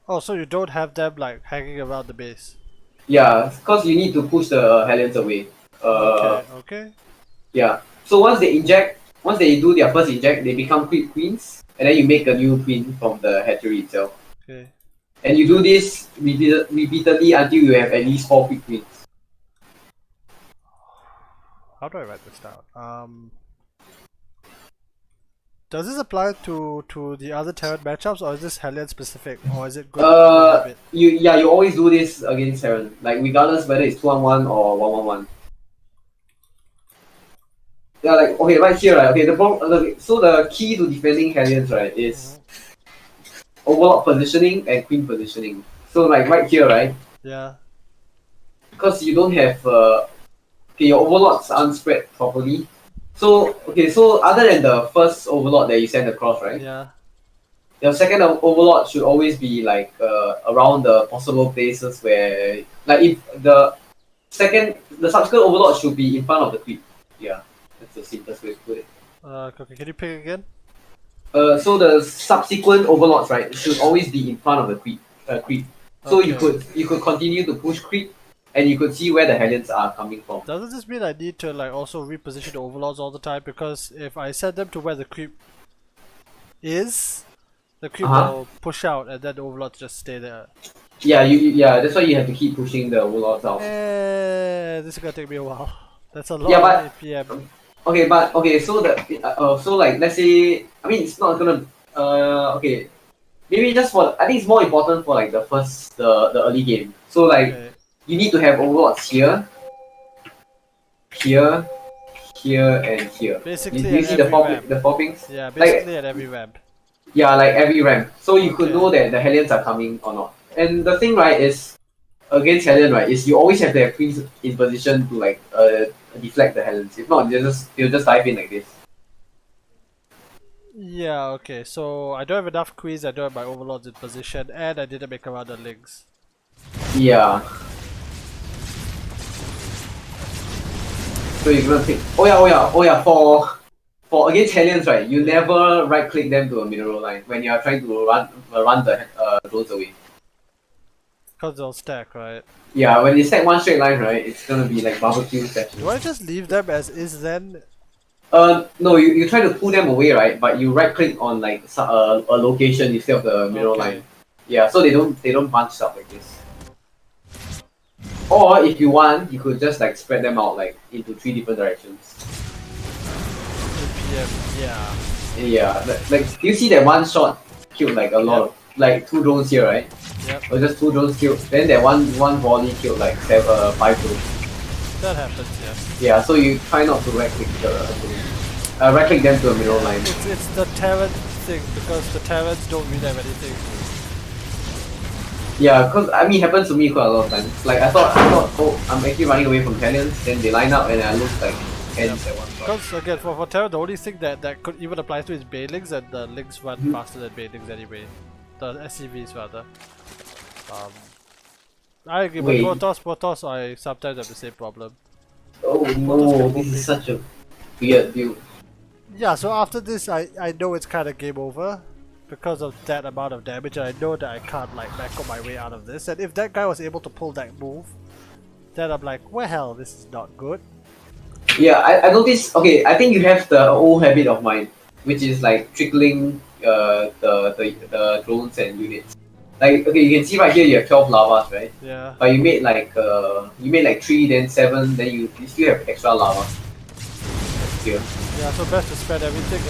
Oh, so you don't have them like hanging around the base? Yeah, because you need to push the hellions away. Okay. Yeah. So once they do their first inject, they become queens, and then you make a new queen from the hatchery itself. Okay. And you do this repeatedly until you have at least 4 quick queens. How do I write this down? Does this apply to the other Terran matchups, or is this Hellion specific, or is it good? You always do this against Terran, like regardless whether it's 2-on-1 or 1-on-1. Yeah, like okay, right here, right. Okay, so the key to defending Hellions, right, is overlord positioning and queen positioning. So like right here, right. Yeah. Because you don't have your overlords aren't spread properly. So other than the first overlord that you send across, right? Yeah. Your second overlord should always be like around the possible places where, like, if the subsequent overlord should be in front of the creep. Yeah, that's the simplest way to put it. Okay, can you pick again? So the subsequent overlords, right, should always be in front of the creep. So Okay. you could continue to push creep, and you could see where the Hellions are coming from. Doesn't this mean I need to like also reposition the overlords all the time? Because if I set them to where the creep is, the creep Uh-huh. will push out and then the overlords just stay there. Yeah, that's why you have to keep pushing the overlords out. This is gonna take me a while. That's a lot Yeah, of but APM. okay. So so like let's say, I mean, it's not gonna okay. Maybe just for, I think it's more important for like the early game. So like Okay. you need to have overlords here, here, here, and here. Do Basically you at see the every ramp. four pings? Yeah, Like, basically at every ramp. yeah, like every ramp. So you could know Okay. that the Hellions are coming or not. And the thing, right, is against Hellion, right, is you always have to have queens in position to like deflect the Hellions. If not, they'll just dive in like this. Yeah, okay. So I don't have enough queens, I don't have my overlords in position, and I didn't make around the links. Yeah. So you're gonna pick. Oh yeah. For against Hellions, right, you never right click them to a mineral line when you are trying to run the drones away. Because they'll stack, right? Yeah, when you set one straight line, right, it's gonna be like barbecue session. Do I just leave them as is then? No, you try to pull them away, right? But you right click on like a location instead of the mineral Okay. line. Yeah, so they don't bunch up like this. Or if you want, you could just like spread them out like into 3 different directions. APM, yeah. Yeah, like do you see that one shot killed like a lot of like 2 drones here, right? Yep. Or just 2 drones killed. Then that one volley killed like 5 drones. That happens, yes. Yeah, so you try not to right click right click them to a middle line. It's the Terran thing, because the Terrans don't really have anything. Yeah, cause I mean it happens to me quite a lot of times. Like I thought oh, I'm actually running away from Italians, then they line up and I lose like hands at one shot. Because again, for Terran, the only thing that could even apply to is Banelings, and the links run faster than Banelings anyway. The SCVs rather. I agree, Wait. but Protoss, I sometimes have the same problem. Oh no, this is such a weird build. Yeah, so after this, I know it's kind of game over because of that amount of damage, and I know that I can't like macro my way out of this. And if that guy was able to pull that move, then I'm like, well, this is not good. Yeah, I noticed. Okay, I think you have the old habit of mine, which is like trickling the drones and units. Like okay, you can see right here you have 12 lavas, right? Yeah. But you made like 3, then 7, then you still have extra lava. Here. Yeah, so best to spread everything.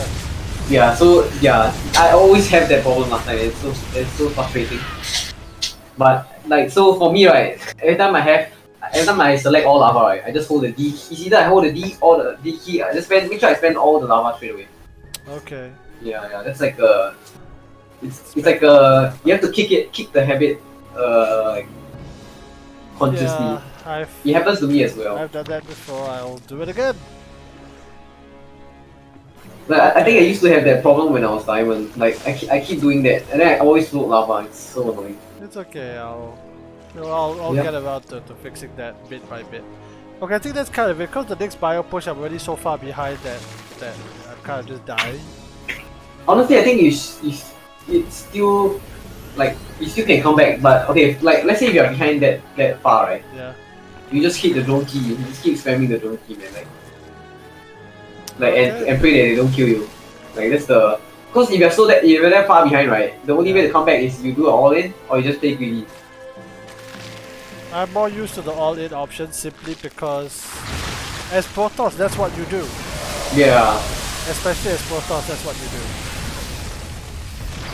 Yeah, so yeah, I always have that problem last time. It's so frustrating. But like so for me, right, every time I select all lava, right, I just hold the D key. It's either I hold the D or the D key. I just make sure I spend all the lava straight away. Okay. Yeah, that's like it's like you have to kick the habit like consciously. Yeah, It happens to me as well. I've done that before. I'll do it again. Like I think I used to have that problem when I was diamond. Like I keep doing that, and then I always float lava. It's so annoying. It's okay. I'll Yep. get around to fixing that bit by bit. Okay, I think that's kind of it. Because the next bio push, I'm already so far behind that I'm kind of just dying. Honestly, I think it's still like you still can come back. But okay, like let's say if you're behind that far, right? Yeah. You just hit the drone key. You just keep spamming the drone key, man. Like Okay. and pray that they don't kill you. Like that's the because if you're that far behind, right? The only way to come back is you do an all in or you just play greedy. I'm more used to the all-in option simply because as Protoss, that's what you do. Yeah. Especially as Protoss, that's what you do.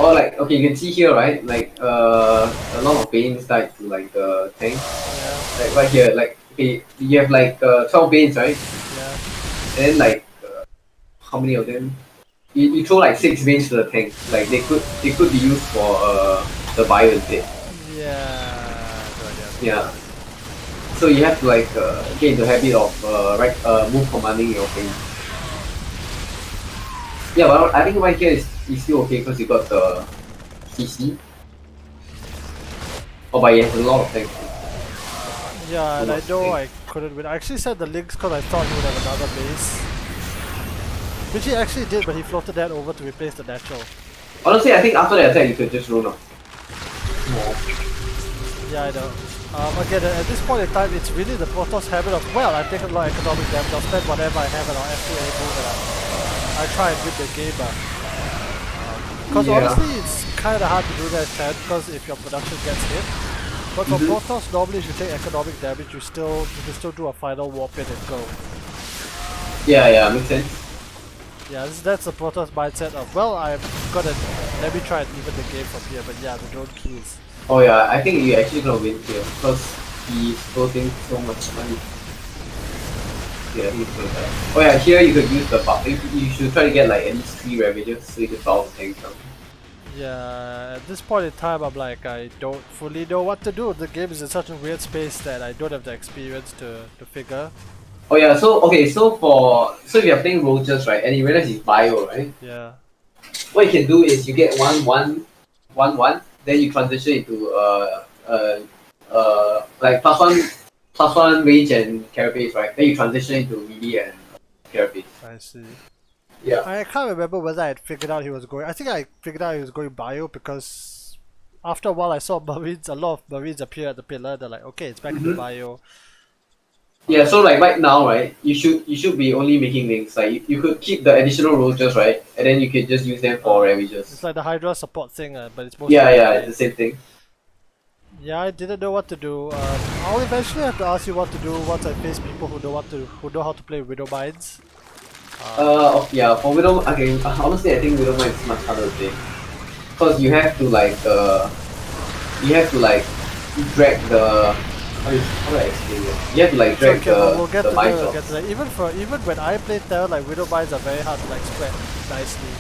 Or like okay, you can see here, right? Like a lot of Banes died to like the tank. Yeah. Like right here, like okay, you have like 12 Banes, right? Yeah. And then like how many of them? You throw like 6 Banes to the tank. Like they could be used for the bio instead. Yeah. Yeah. So you have to like get into the habit of move commanding your thing. Yeah, but I think right here is still okay because you got the CC. Oh, but he has a lot of tanks. Yeah, and I know I couldn't win. I actually said the links because I thought he would have another base. Which he actually did, but he floated that over to replace the natural. Honestly, I think after the attack you could just roll up. Yeah, I know. Again, at this point in time, it's really the Protoss habit of, well, I've taken a lot of economic damage, I'll spend whatever I have and I'll F2A move and I try and win the game. Because honestly, it's kind of hard to do that as Chan, because if your production gets hit. But for Protoss, normally if you take economic damage, you can still do a final warp in and go. Yeah, makes sense. Yeah, that's the Protoss mindset of, well, let me try and even the game from here, but yeah, the drone kills. Oh yeah, I think you're actually gonna win here because he's floating so much money. Yeah, he's gonna die. Oh yeah, here you could use the buff. You should try to get like at least 3 ravages so you can bounce things down. Yeah, at this point in time, I'm like, I don't fully know what to do. The game is in such a weird space that I don't have the experience to figure. Oh yeah, so if you're playing roaches, right, and you realize it's bio, right? Yeah. What you can do is you get 1-1-1-1, then you transition into like +1 range and carapace, right? Then you transition into melee and carapace. I see. Yeah. I can't remember whether I had figured out he was going. I think I figured out he was going bio because after a while I saw Marines, a lot of Marines appear at the pillar. They're like, okay, it's back into bio. Yeah, so like right now, right, you should be only making links. Like you could keep the additional roaches, right, and then you can just use them for ravages. It's like the Hydra support thing, but it's mostly yeah, it's the same thing. Yeah, I didn't know what to do. I'll eventually have to ask you what to do once I face people who know how to play Widow Mines. Yeah, for Widow, okay, honestly I think Widow Mine is much harder to play. Because you have to drag the, how do I explain it? You have to like drag we'll get the to mine that. Even when I play Terror, like Widow Mines are very hard to like spread nicely.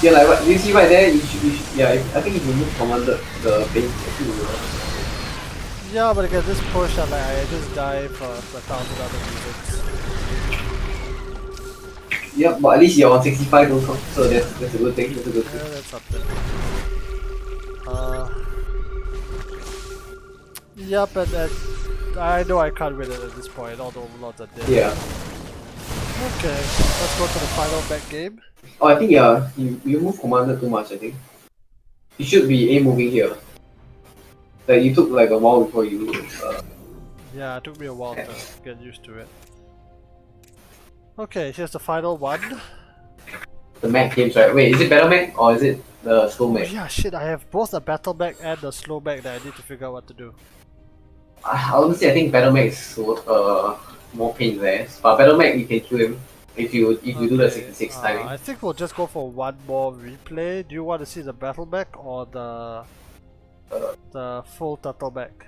Yeah, like what you see right there, you should I think if you move commander the base, actually will work. Yeah, but again, this push, I just die for 1,000 other reasons. Yeah, but at least you're on 65 don't count, so that's a good thing. That's a good thing. Yeah, that's something. Yep, and I know I can't win it at this point, all the overlords are dead. Yeah. Okay, let's go to the final back game. Oh, I think you move commander too much, I think. You should be A moving here. Like you took like a while before you Yeah, it took me a while to get used to it. Okay, here's the final one. the mech games, right? Wait, is it battle mech or is it the slow Oh, mech? yeah, shit, I have both the battle mech and the slow mech that I need to figure out what to do. Honestly, I think battle mech is more pain there. But battle mech you can kill him if you do the 66 timing. I think we'll just go for one more replay. Do you want to see the battle mech or the full turtle mech?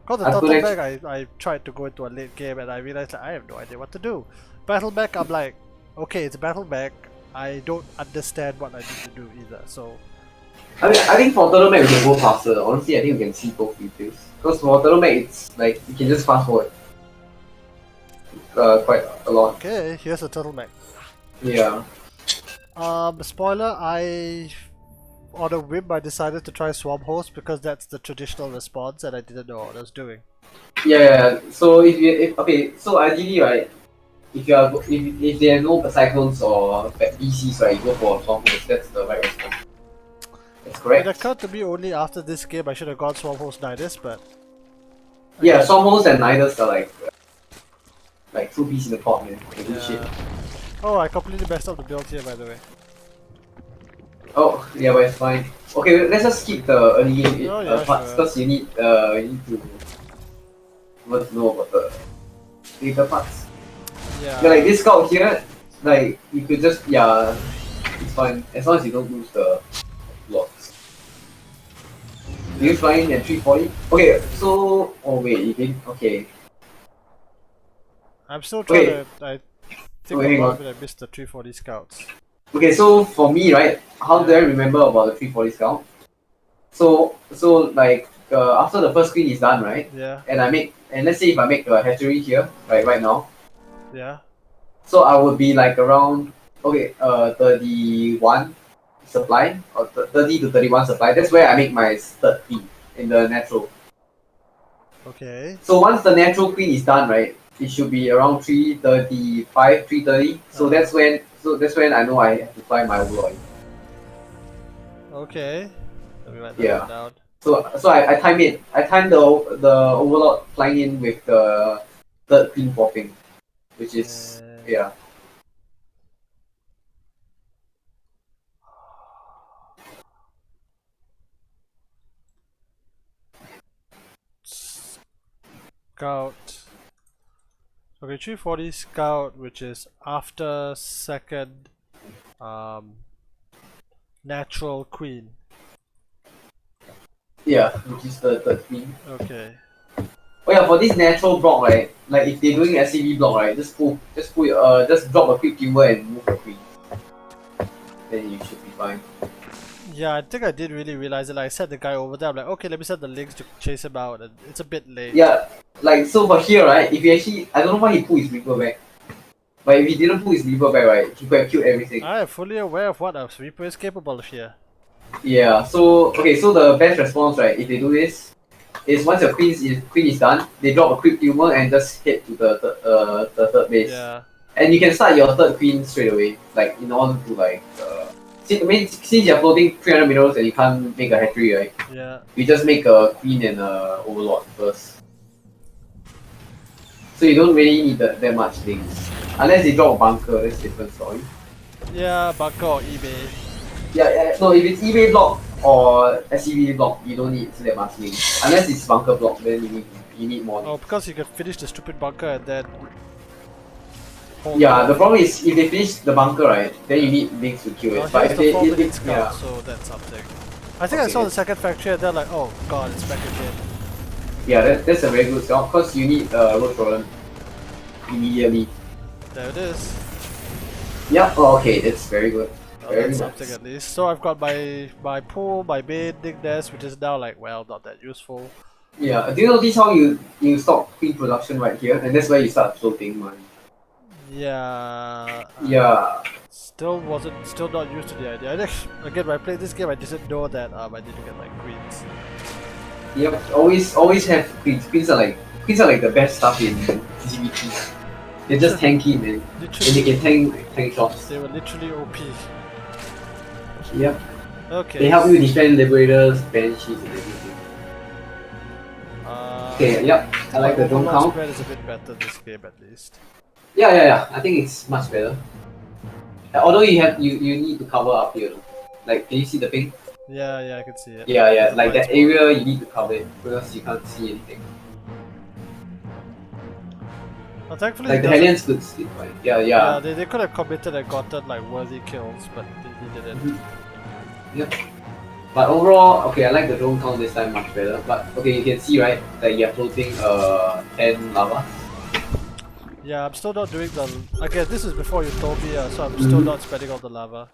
Because the turtle mech, I tried to go into a late game and I realized that I have no idea what to do. Battle mech, I'm like, okay, it's battle mech. I don't understand what I need to do either. So I think for turtle mech we can go faster. Honestly, I think we can see both replays. Because for turtle mech, it's like you can just fast forward quite a lot. okay, here's the turtle mech. Yeah. Spoiler, on a whim I decided to try Swarm Host because that's the traditional response and I didn't know what I was doing. Yeah. So so ideally, right, if there are no cyclones or BCs, right, you go for Swarm Host. That's the right response. That's correct. It occurred to me only after this game I should have gone Swarm Host Nidus, but yeah, Swarm Host and Nidus are like 2 pieces in the pot, man. They do shit. Oh, I completely messed up the build here, by the way. Oh, yeah, but it's fine. Okay, let's just skip the early game parts because you need to want to know about the later parts. Yeah. Like this scout here, like you could just it's fine as long as you don't lose the blocks. You flying at 340? Okay, so wait, you didn't. Okay. I'm still trying to. I think hang on. I missed the 340 scouts. Okay, so for me, right, how do I remember about the 340 scout? So like after the first screen is done, right? Yeah. And let's say if I make a hatchery here, right now. Yeah. So I would be like around 31 supply or 30 to 31 supply. That's where I make my third queen in the natural. Okay. So once the natural queen is done, right, it should be around 3:35, 3:30. So that's when I know I have to fly my overlord. Okay. Let me write that Yeah. one down. So I time it. I time the overlord flying in with the third queen popping, which is yeah. Scout. Okay, 340 scout, which is after second natural queen. Yeah, which is the third queen. Okay. Oh yeah, for this natural block, right? Like if they're doing SCV block, right? Just drop a quick tumor and move the queen. Then you should be fine. Yeah, I think I did really realize it. Like I set the guy over there. I'm like, okay, let me set the links to chase him out, and it's a bit late. Yeah, like so for here, right? If he actually, I don't know why he pulled his Reaper back. But if he didn't pull his Reaper back, right, he could have killed everything. I am fully aware of what a Reaper is capable of here. Yeah. So okay, so the best response, right? If they do this, is once your queen is done, they drop a quick tumor and just head to the third base. Yeah. And you can start your third queen straight away, like in order to like. Since you're floating 300 minerals and you can't make a hatchery, right? Yeah. You just make a queen and a overlord first. So you don't really need that much things. Unless they drop a bunker, that's a different story. Yeah, bunker or eBay. Yeah, no, if it's eBay block or SCV block, you don't need that much things. Unless it's bunker block, then you need more. Oh, because you can finish the stupid bunker and then. Yeah, the problem is if they finish the bunker, right, then you need links to kill it. But if they, yeah. so that's something. I think I saw the second factory and they're like, oh god, it's back again. Yeah, that's a very good scout because you need road rodent immediately. There it is. Yeah, oh, okay, that's very good. Oh, that's something at least. So I've got my pool, my main dig nest, which is now like, well, not that useful. Yeah, do you notice how you stop queen production right here, and that's where you start floating money. Yeah. Yeah. Still not used to the idea. Again, when I played this game, I didn't know that I need to get like queens. Yep, always have queens. Queens are like the best stuff in TCVT. They're just tanky, man. Literally, and they can tank shots. They were literally OP. Yep. Okay. They help you defend liberators, banshees, and everything. Okay, yep. I like the drone count. Spread is a bit better this game at least. Yeah. I think it's much better. Although you need to cover up here. Like, can you see the ping? Yeah, I can see it. Yeah. Like that area, you need to cover it because you can't see anything. Well, thankfully, like the Hellions could sleep, right? Yeah. They could have committed and gotten like worthy kills, but they didn't. Yep. But overall, okay, I like the drone count this time much better. But okay, you can see right that you're floating 10 lava. Yeah, I'm still not doing the. Again, this is before you told me, so I'm still not spending all the lava.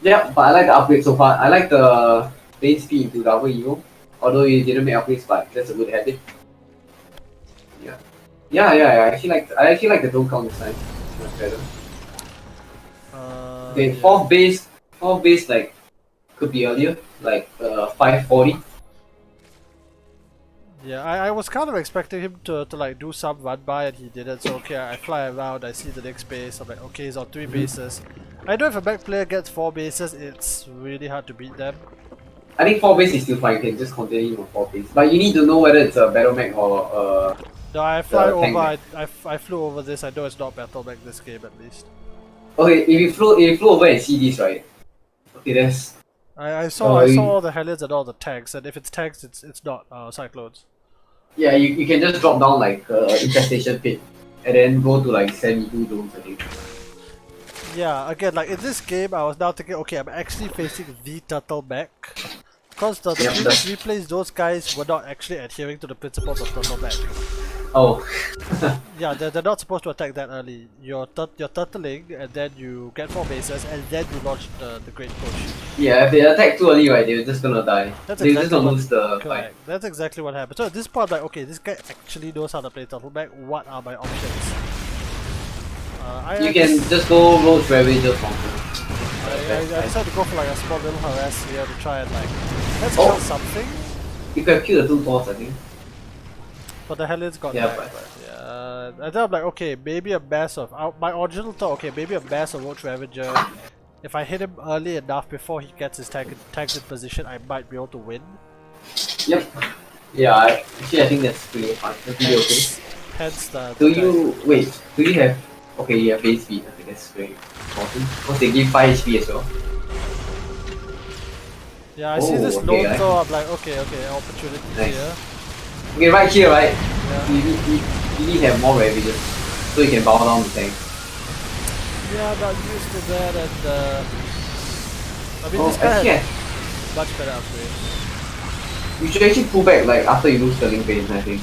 Yeah, but I like the upgrade so far. I like the base speed into double evil. Although you didn't make upgrades, but that's a good habit. Yeah. I actually like the drone count this time. Much better. Okay, fourth base like could be earlier, like 540. Yeah, I was kind of expecting him to like do some run by and he didn't, so okay, I fly around, I see the next base, I'm like, okay, he's on 3 bases. I know if a back player gets 4 bases, it's really hard to beat them. I think 4 base is still fine, you can just continue on 4 base. But you need to know whether it's a battle mech or no, I fly over, I flew over this, I know it's not battle mech this game at least. Okay, if you flew over and see this, right? Okay, there's... I saw all the Hellions and all the tanks, and if it's tanks, it's not Cyclones. Yeah, you can just drop down like infestation pit and then go to like 72 zones, I think. Yeah, again, like in this game, I was now thinking, okay, I'm actually facing the turtle mech. Because the previous replays, those guys were not actually adhering to the principles of turtle mech. Oh. Yeah, they're not supposed to attack that early. You're turtling, and then you get 4 bases, and then you launch the great push. Yeah, if they attack too early, right, they're just gonna die. They're just gonna lose the fight. That's exactly what happened. So at this point, I'm like, okay, this guy actually knows how to play turtle mech. What are my options? You can just go Roach Ravager from I decided to go for like a small little harass here to try and like, let's kill something. You could have killed the 2 boss, I think. but the Hellions got Yeah, back. But yeah, and then I'm like, okay, maybe a mass of. My original thought, okay, maybe a mass of Roach Ravager. If I hit him early enough before he gets his tags in position, I might be able to win. Yep. Yeah, actually I think that's pretty fun. That's really okay. Hence the. Do you wait? Do you have? Okay, you have base speed. I think that's very important because they give 5 HP as well. Yeah, I see this okay, load, so I'm like, okay, opportunity nice. here. Okay, right here, right? Yeah. You need to have more ravages so you can bow down the tank. Yeah, I'm not used to that, and I mean, this guy actually, has much better upgrade. You should actually pull back like after you lose Sterling Pain, I think.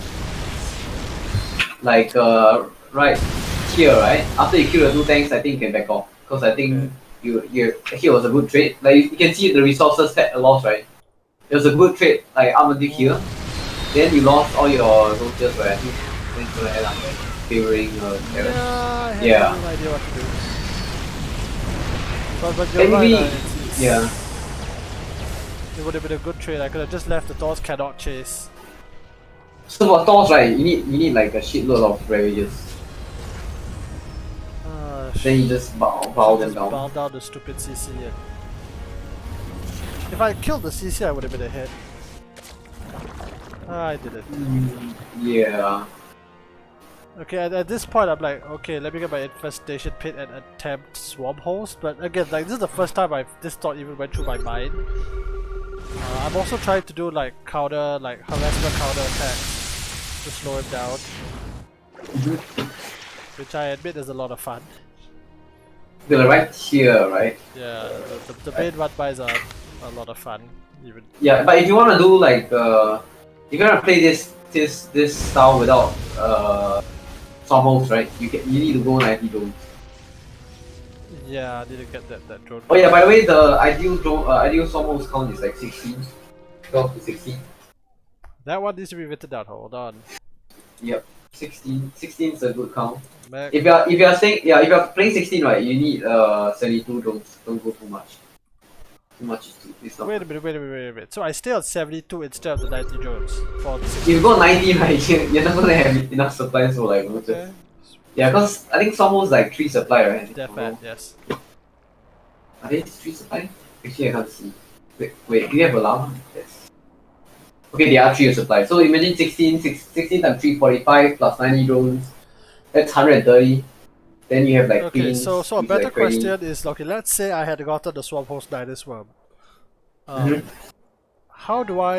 Like right here, right? After you kill the 2 tanks, I think you can back off. Because I think you actually it was a good trade. Like you can see the resources had a loss, right? It was a good trade, like up until here. Then you lost all your roaches, right? I think then it's gonna end up like favoring Yeah, I have no idea what to do. But you're anyway, right, it would have been a good trade. I could have just left the Thors cannot chase. So for Thors, right, you need like a shitload of ravages. Then you just bow them down. Bow down the stupid CC. And if I killed the CC, I would have been a hit. I didn't. Yeah. Okay, at this point I'm like, okay, let me get my infestation pit and attempt swarm host. But again, like this is the first time this thought even went through my mind. I'm also trying to do like harassment counter attacks to slow him down, which I admit is a lot of fun. They're right here, right? Yeah, the main one buys are a lot of fun. Even. Yeah, but if you wanna do like you're gonna play this style without Stormhost, right? You need to go 90 drones. Yeah, I need to get that drone. Oh yeah, by the way, the ideal Stormhost count is like 16. 12 to 16. That one needs to be written down, hold on. Yep. 16 is a good count. Mac. If you're playing 16, right, you need 72 drones. Don't go too much. Too much is not. Wait a minute. So I stay on 72 instead of the 90 drones for the 16. If you go 90, right, you're not gonna have enough supplies for like roaches. Okay. Yeah, because I think Stormhost like 3 supply, right? Definitely, yes. Are they 3 supply? Actually, I can't see. Wait, do you have a llama? Yes. Okay, they are 3 supply. So imagine 16 times 345 plus 90 drones. That's 130. Then you have like okay, so a better like question is, okay, let's say I had gotten the Swarm Host Niner Swarm. How do I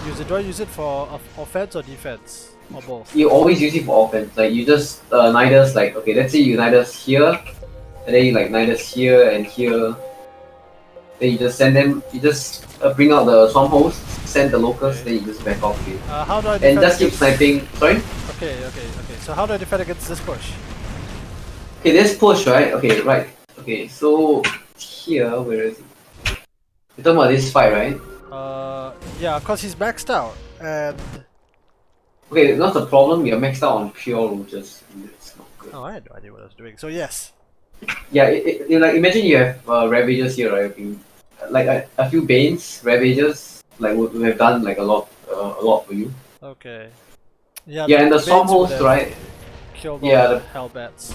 use it? Do I use it for offense or defense? Or both? You always use it for offense. Like you just Nidus, like, okay, let's say you Nidus here, and then you like Nidus here and here. Then you just send them, you just bring out the Swarm Host, send the locals, then you just back off it. How do I defend and just keep sniping. Sorry? Okay. So how do I defend against this push? Okay, this push, right? Okay, right. Okay, so here, where is it? You're talking about this fight, right? Yeah, cause he's maxed out, and... Okay, that's the problem, you're maxed out on pure roaches. It's not good. Oh, I had no idea what I was doing, so yes. Yeah, like imagine you have Ravages here, right? Okay. Like a few Banes, Ravages, like would have done like a lot for you. Okay. Yeah, and the Stormhost, right? Killed all the Hellbats.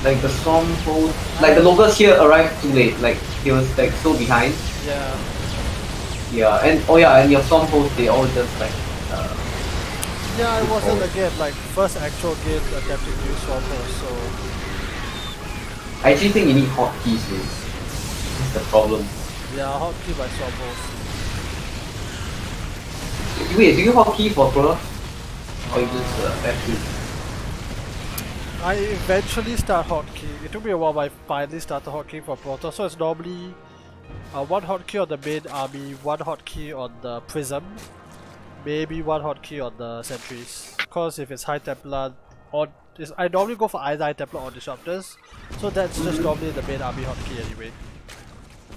Like the Stormhost, like the locals here arrived too late, like they was like so behind. Yeah. Yeah, and and your Stormhost, they all just like yeah, I wasn't again like first actual game attempting to use Stormhost, so I actually think you need hotkeys, dude. That's the problem. yeah, hotkey by Stormhost. Wait, do you hotkey for Protoss? Or you just F2? I eventually start hotkey. It took me a while, but I finally started hotkey for Protoss. So it's normally one hotkey on the main army, one hotkey on the Prism, maybe one hotkey on the sentries. Because if it's High Templar, I normally go for either High Templar or Disruptors. So that's just normally the main army hotkey anyway.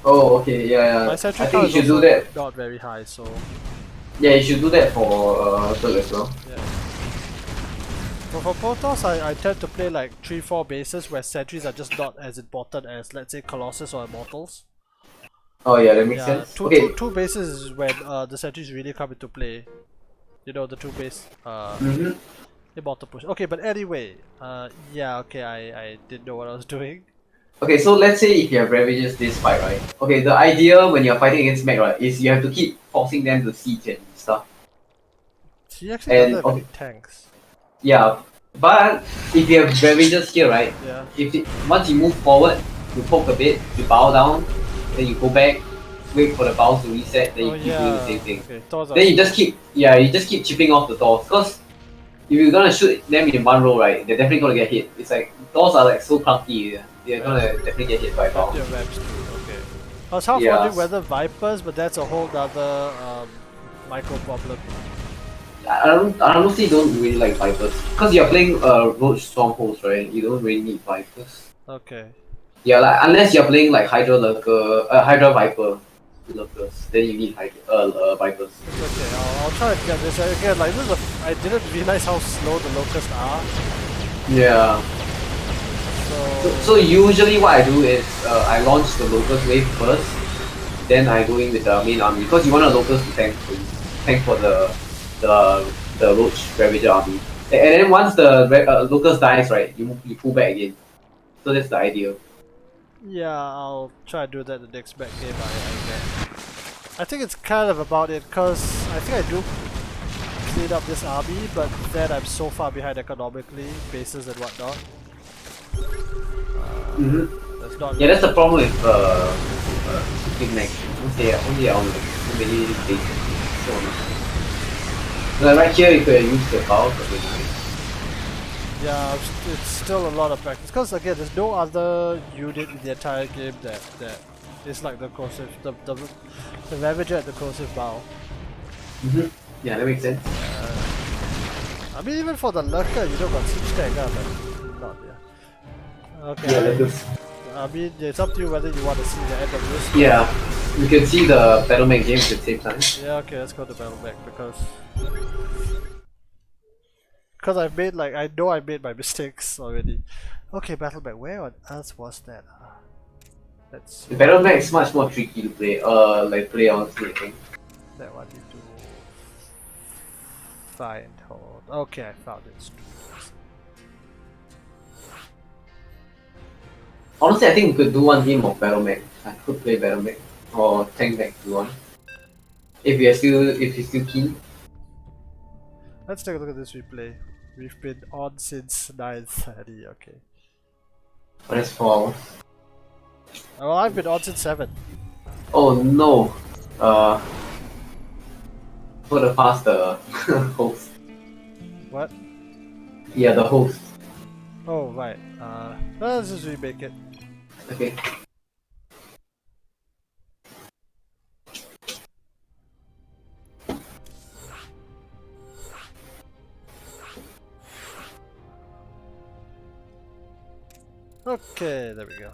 Oh, okay, yeah. My I sentry think count you should is do that. not very high, so... Yeah, you should do that for Zerg as well. Yeah. But for Protoss, I tend to play like 3-4 bases where sentries are just not as important as, let's say, Colossus or Immortals. Oh yeah, that makes Yeah, sense. Okay. two bases is when the sentries really come into play. You know, the two base Mm-hmm. immortal push. Okay, but anyway, yeah, okay, I didn't know what I was doing. Okay, so let's say if you have Ravages this fight, right? Okay, the idea when you're fighting against mech, right, is you have to keep forcing them to siege and stuff. He actually doesn't And have any tanks. yeah, but if you have Ravages here, right? Yeah. Once you move forward, you poke a bit, you bow down, then you go back, wait for the bows to reset, then you Oh keep doing the yeah. same thing. Okay, Thor's Then you slow. just keep chipping off the doors. Cause if you're gonna shoot them in one row, right, they're definitely gonna get hit. It's like doors are like so clunky, they're gonna definitely get hit by bow. Plenty of reps too. Okay. I was half Yeah. wondering whether Vipers, but that's a whole other micro problem. I honestly don't really like Vipers. Because you're playing Roach Strongholds, right? You don't really need Vipers. Okay. Yeah, like unless you're playing like Hydra Lurker, Hydra Viper Lurkers, then you need Vipers. It's okay. I'll try to get this again. Like this, I didn't realize how slow the locusts are. Yeah. So usually what I do is I launch the Locust wave first, then I go in with the main army because you want a Locust to tank for the Roach Ravager army. And then once the Locust dies, right, you pull back again. So that's the idea. Yeah, I'll try to do that the next back game I get. I think it's kind of about it because I think I do clean up this army, but then I'm so far behind economically, bases and whatnot. That's not Yeah, that's the problem with Big Mac. Only on like too many bases. So right here you could use the power for Big Mac. Yeah, it's still a lot of practice because again, there's no other unit in the entire game that is like the corrosive, the Ravager and the corrosive bow. Yeah, that makes sense. I mean, even for the Lurker, you don't got siege tag, but not yeah. Okay. Yeah, I mean, it's up to you whether you want to see the end of this. yeah, you can see the Battle Mech games at the same time. Yeah, okay, let's go to Battle Mech because I've made like I know I made my mistakes already. Okay, Battle Mech, where on earth was that? Let's see. The Battle Mech is much more tricky to play. Like play honestly, I think. That one need to find. Hold. Okay, I found it. Honestly, I think we could do one game of Battle Mech. I could play Battle Mech or Tank Mech to one. If you're still keen. Let's take a look at this replay. We've been on since 9:30. Okay. But that's 4 hours. Well, I've been on since 7. Oh no. For the past host. What? Yeah, the host. Oh right. Let's just remake it. Okay. Okay, there we go.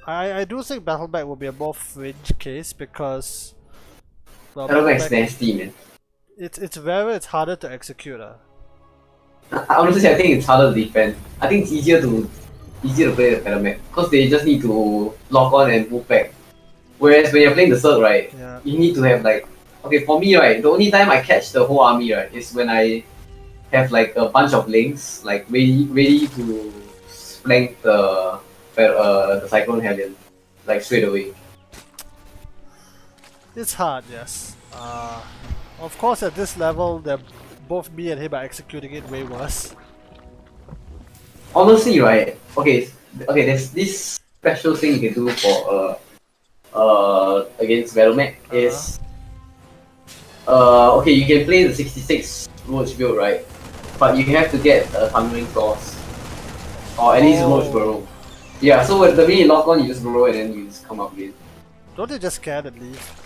I do think Battle Mech will be a more fringe case because well, Battle Mech's nasty, man. it's rarer, it's harder to execute. Honestly, I think it's harder to defend. I think it's easier to play the Battle Mech because they just need to lock on and move back. Whereas when you're playing the Zerg, right, Yeah. you need to have like, okay, for me, right, the only time I catch the whole army, right, is when I have like a bunch of links, like ready to flank the Cyclone Hellion, like straight away. It's hard, yes. Of course, at this level, both me and him are executing it way worse. Honestly, right, okay, there's this special thing you can do for against Battle Mech is okay, you can play the 66 Roach build, right? But you have to get a Thundering Claws. Or at least Roach Burrow. Yeah, so the minute you lock on, you just burrow and then you just come up again. Don't they just scan and leave?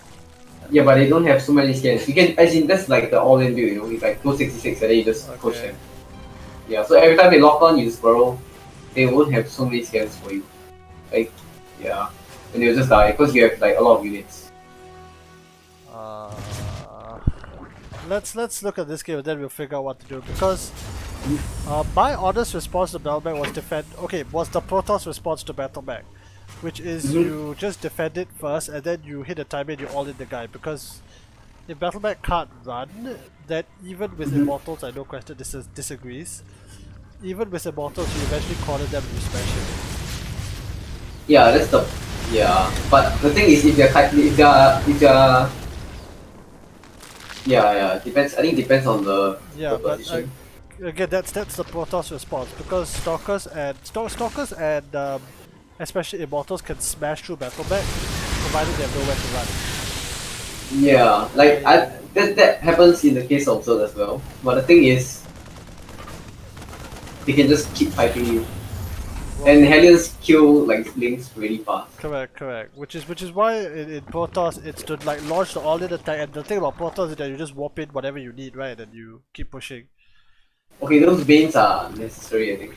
Yeah, but they don't have so many scans. You can, as in, that's like the all-in build, you know, you like go 66 and then you just push them. Yeah, so every time they lock on, you just burrow. They won't have so many scans for you. Like, yeah. And they'll just die because you have like a lot of units. Let's look at this game and then we'll figure out what to do because my honest response to Battle Mech was was the Protoss response to Battle Mech. which is you just defend it first and then you hit a timer and you all in the guy, because if Battleback can't run, then even with Immortals, I know Question disagrees, even with Immortals you eventually corner them and you smash it. Yeah, that's the but the thing is, if they're depends. I think depends on the position. Again, that's the Protoss response, because Stalkers and especially Immortals can smash through Battleback, provided they have nowhere to run. Yeah, like that happens in the case of Zerg as well. But the thing is, they can just keep fighting you. Well, and Hellions kill like links really fast. Correct. Which is why in Protoss it's to like launch the all-in attack, and the thing about Protoss is that you just warp in whatever you need, right? And you keep pushing. Okay, those Banes are necessary, I think.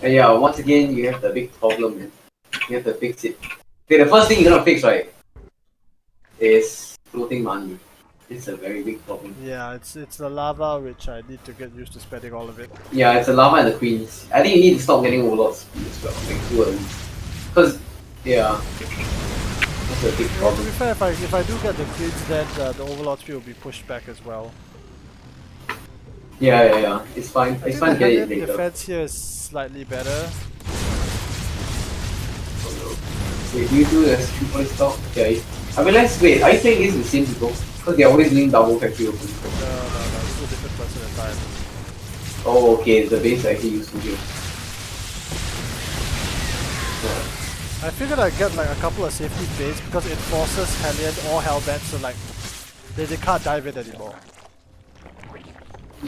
And yeah, once again you have the big problem, man. You have to fix it. Okay, the first thing you're gonna fix, right, is floating money. It's a very big problem. Yeah, it's the lava, which I need to get used to spending all of it. Yeah, it's the lava and the queens. I think you need to stop getting overlords as well, like too early. Cause yeah, that's a big problem. To be fair, if I do get the queens, then the overlord speed will be pushed back as well. Yeah. It's fine. It's fine to get it later. The defense here is slightly better. Wait, do you do the 3-point stop? Okay. I realized, wait, are you saying this with the same people? Because they're always doing double factory open. No, this is a different person at time. Oh, okay, the base I actually used to do. I figured I'd get like a couple of safety baits because it forces Hellion or Hellbent, so like they can't dive in anymore.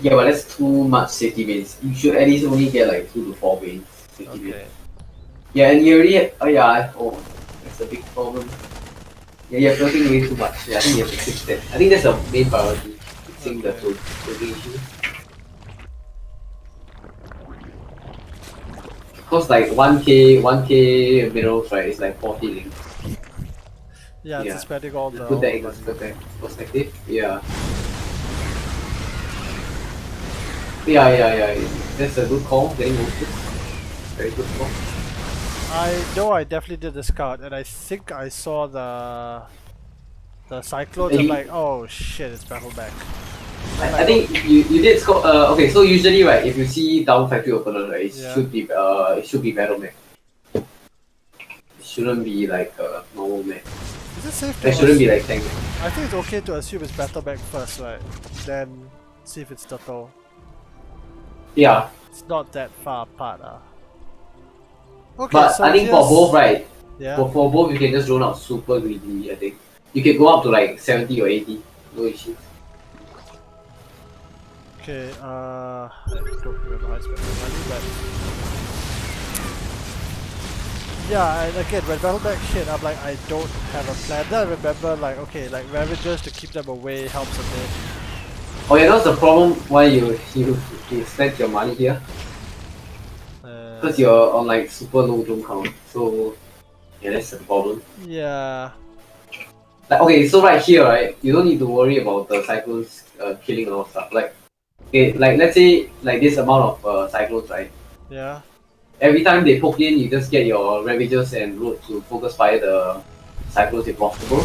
Yeah, but that's too much safety baits. You should at least only get like 2 to 4 baits. Safety baits. Yeah, and you already that's a big problem. Yeah, you're floating way too much. Yeah, I think you have to fix that. I think that's the main priority. Fixing the floating issue. Because like 1k minerals, right, is like 40 links. Yeah, it's spreading all the... Put that in perspective. Yeah. Yeah. That's a good call, getting roasted. Very good call. I know I definitely did the scout, and I think I saw the cyclones. I'm like, oh shit, it's Battleback. I think you did score. Okay, so usually, right, if you see down factory opener, right, it should be Battleback. It shouldn't be like a normal mech. Is it safe to? It shouldn't be like tank. I think it's okay to assume it's Battleback first, right? Then see if it's Turtle. Yeah. It's not that far apart, Okay, but so I think for both, right? Yeah. For both, you can just drone out super greedily. I think you can go up to like 70 or 80, no issues. Okay. I don't remember how I spent my money, but yeah. And again, when Battleback hit, I'm like, I don't have a plan. Then I remember, like, okay, like Ravagers to keep them away helps a bit. Oh yeah, that's the problem. Why you spent your money here? Because you're on like super low drone count, so yeah, that's the problem. Yeah. Like okay, so right here, right, you don't need to worry about the cyclones killing a lot of stuff. Like, okay, like let's say like this amount of cyclones, right? Yeah. Every time they poke in, you just get your Ravagers and Road to focus fire the cyclones if possible,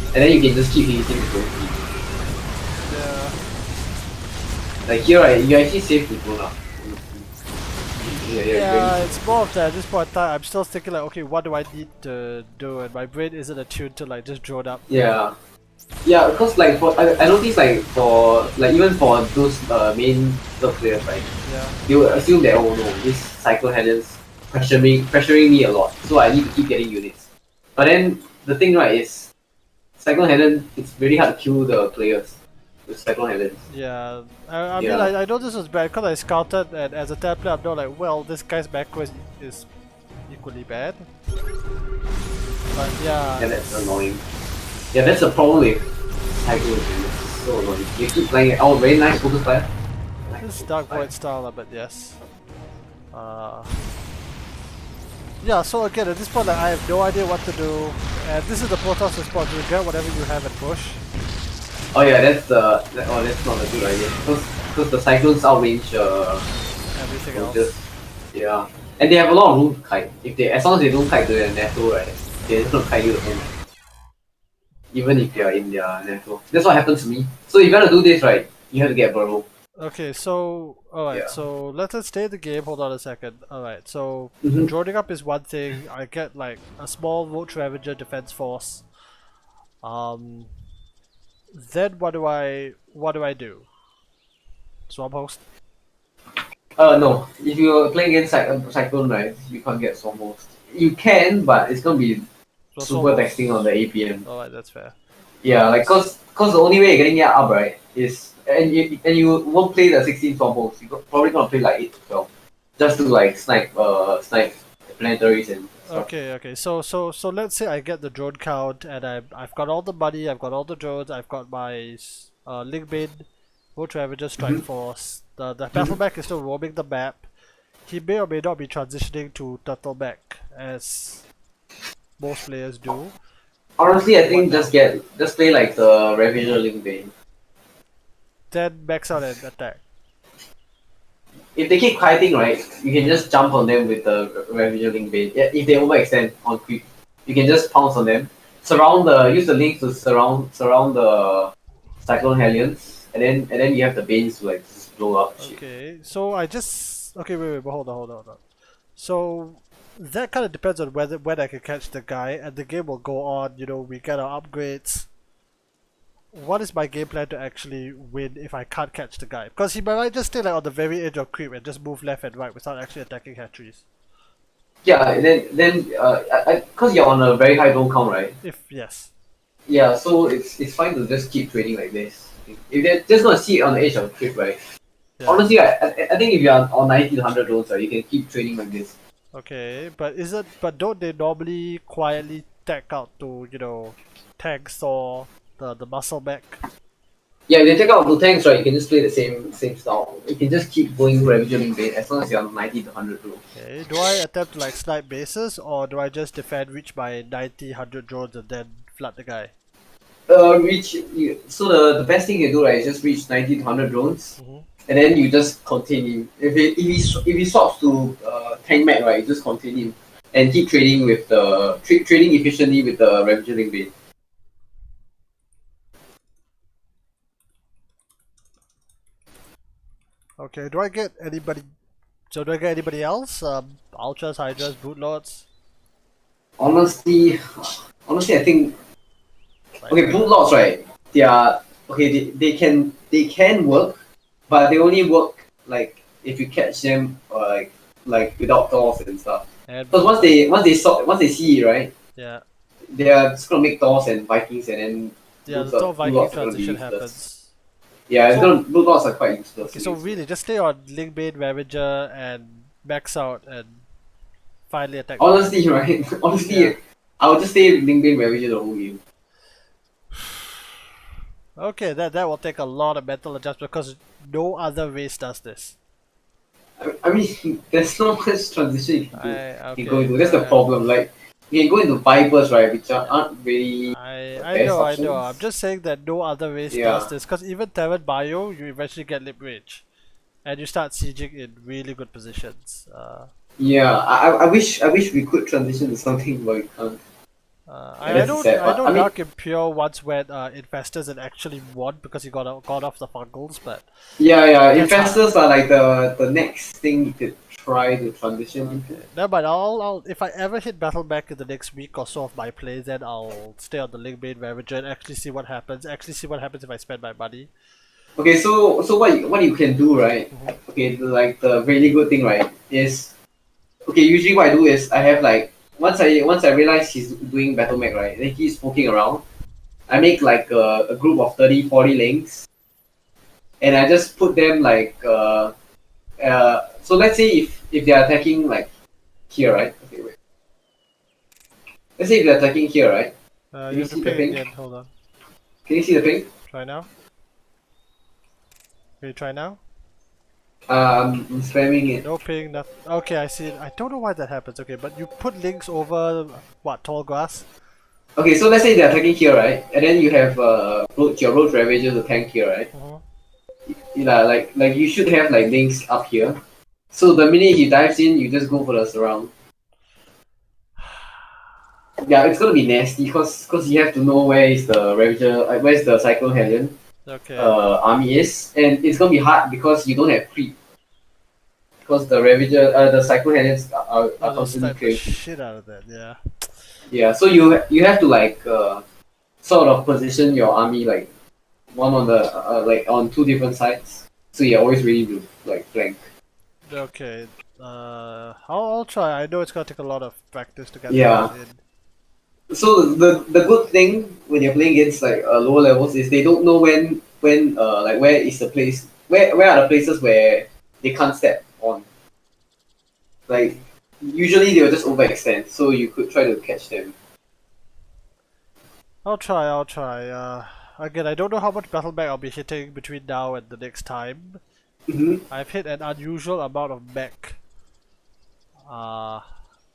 and then you can just keep hitting the drone. Yeah. Like here, right, you actually save the drone up. Yeah, it's more of that. At this point in time, I'm still thinking like, okay, what do I need to do? And my brain isn't attuned to like just drone up. Yeah, because like I noticed like for like even for those main Zerg players, right? Yeah. You will assume that oh no, this Cyclone Hellions pressuring me a lot, so I need to keep getting units. But then the thing, right, is Cyclone Hellion, it's really hard to kill the players. Cyclone Hellions. Yeah, I mean, I know this was bad because I scouted, and as a tab player, I'm not like, well, this guy's backquest is equally bad. But yeah. Yeah, that's annoying. Yeah, that's the problem with Cyclone Hellions. It's so annoying. You keep playing it. Oh, very nice focus fire. This is Dark Void style, but yes. Yeah, so again, at this point, like, I have no idea what to do, and this is the Protoss response. You get whatever you have and push. Oh yeah, that's not a good idea. Because the cyclones outrange everything else. Yeah. And they have a lot of room to kite. If they, as long as they don't kite to their NATO, right, they're just gonna kite you the whole map. Even if you're in their NATO. That's what happened to me. So if you want to do this, right, you have to get burrow. Okay, so alright, Yeah. so let's stay in the game. Hold on a second. Alright, so Mhm. droning up is one thing. I get like a small Roach Ravager defense force. Then what do I do? Swamp host? No. If you're playing against Cyclone, right, you can't get Somos. You can, but it's gonna be So super swamp taxing on host. the APM. Alright, that's fair. Yeah, like cause the only way you're getting it up, right, is and you won't play the 16 Somos. You're probably gonna play like 8 to 12, just to like snipe planetaries and stuff. Okay. So let's say I get the drone count and I've got all the money, I've got all the drones, I've got my link bin, Roach Ravager Strike Mhm. Force. The Battleback is still roaming the map. He may or may not be transitioning to Turtleback as most players do. Honestly, I think What now? just play like the Ravager Link Bane. Then max out and attack. If they keep kiting, right, you can just jump on them with the Ravager Link Bane. Yeah, if they overextend on creep, you can just pounce on them. Use the link to surround the Cyclone Hellions, and then you have the Banes to like just blow up shit. Okay, so okay, wait, but hold on. So that kind of depends on when I can catch the guy, and the game will go on. We get our upgrades. What is my game plan to actually win if I can't catch the guy? Because he might just stay like on the very edge of creep and just move left and right without actually attacking hatcheries. Yeah, and then cause you're on a very high goal count, right? If yes. Yeah, so it's fine to just keep trading like this. If they're just gonna see it on the edge of the cliff, right? Yeah. Honestly, I think if you're on 90 to 100 rolls, right, you can keep trading like this. Okay, but don't they normally quietly tag out to tanks or the muscle mech? Yeah, if they take out the tanks, right, you can just play the same style. You can just keep going ravaging bait as long as you're on 90 to 100 rolls. Okay, do I attempt to like snipe bases or do I just defend reach my 90, 100 drones and then flood the guy? So the best thing you do, right, is just reach 90 to 100 drones, Mm-hmm. and then you just continue. If he swaps to tank mech, right, you just continue and keep trading with the trading efficiently with the ravaging bait. Okay, do I get anybody? So do I get anybody else? Ultras, Hydras, Bootlords? Honestly, I think okay, boot lots, right? They are okay. They can work, but they only work like if you catch them like without doors and stuff. And Because once they see it, right, yeah, they are just gonna make doors and Vikings, and then the boot Thor Viking lots are gonna be transition useless. happens. Yeah, So boot lots are quite useless. okay, so really just stay on Linkbait, Ravager, and max out and finally attack. Honestly, right? Honestly, Yeah. I would just stay LinkedIn Ravager the whole game. Okay, that will take a lot of mental adjustment because no other race does this. I mean, there's no much transition you can do. Okay, You can go into. That's the problem. Like you can go into Vipers, right, which aren't really the I best know, options. I'm just saying that no other race Yeah. does this because even Terran Bio, you eventually get Lip Rage. And you start sieging in really good positions. Yeah, I wish we could transition to something, but we can't. I that's sad, I but know I mean- Dark Impure once went Infestors and actually won because he got off the fungals, but Yeah. That's Infestors are like the next thing you could try to transition into. okay. Never mind. I'll if I ever hit battle back in the next week or so of my play, then I'll stay on the Link Main Ravager and actually see what happens. Actually see what happens if I spend my money. Okay, so what you can do, right? Okay, the really good thing, right, is okay. Usually, what I do is I have like once I realize he's doing battle mech, right, then he's poking around. I make like a group of 30, 40 links, and I just put them like so let's say if they are attacking like here, right? Okay, wait. Let's say if they're attacking here, right? You you have to see the ping ping? again. Hold on. Can you see the ping? Try now. Can you try now? I'm spamming it. No ping, nothing. Okay, I see it. I don't know why that happens. Okay, but you put links over what, tall grass? Okay, so let's say they're attacking here, right? And then you have your road ravager to tank here, right? Uh-huh. Yeah, like you should have like links up here, So the minute he dives in, you just go for the surround. Yeah, it's gonna be nasty cause you have to know where is the Ravager, where's the Cyclone Hellion Okay. army is, and it's gonna be hard because you don't have creep. Because the Ravager, the Cyclone Hellions are I'll just constantly snipe the clearing. shit out of that, yeah. Yeah, so you have to like sort of position your army like one on the like on two different sides, so you're always ready to like flank. Okay. I'll try. I know it's gonna take a lot of practice to get Yeah. things in. So the good thing when you're playing against like lower levels is they don't know when like where is the place where are the places where they can't step on. Like usually they will just overextend, so you could try to catch them. I'll try. Again, I don't know how much battle mech I'll be hitting between now and the next time. Mm-hmm. I've hit an unusual amount of mech.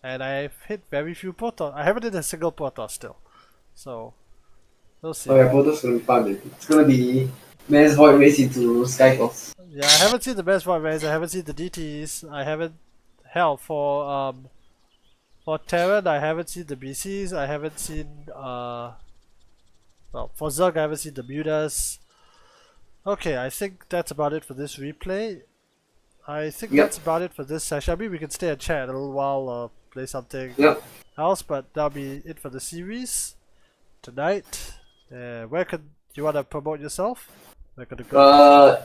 And I've hit very few Protoss. I haven't hit a single Protoss still. So, we'll see. Oh yeah, Protoss gonna be fun. Man. It's gonna be Mass Void Race into Skyforce. Yeah, I haven't seen the best Void Rays, I haven't seen the DTs, I haven't... Hell, for Terran, I haven't seen the BCs, I haven't seen, well, for Zerg, I haven't seen the Mutas. Okay, I think that's about it for this replay. I think Yep. that's about it for this session. I mean, we can stay and chat a little while, play something Yep. else, but that'll be it for the series tonight. Where could you want to promote yourself? Where could it go?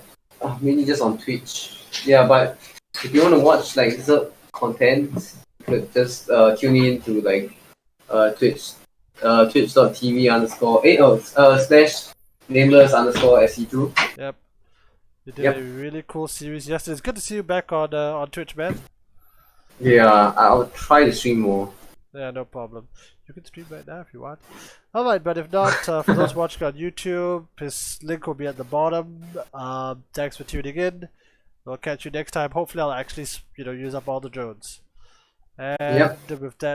Mainly just on Twitch. Yeah, but if you want to watch like Zerg content, you could just tune in to like Twitch, twitch.tv underscore slash nameless underscore SE2. Yep. You did Yep. a really cool series yesterday. It's good to see you back on Twitch, man. Yeah, I'll try to stream more. Yeah, no problem. You can stream right now if you want. Alright, but if not, for those watching on YouTube, his link will be at the bottom. Thanks for tuning in. We'll catch you next time. Hopefully I'll actually, use up all the drones. And Yep. with that,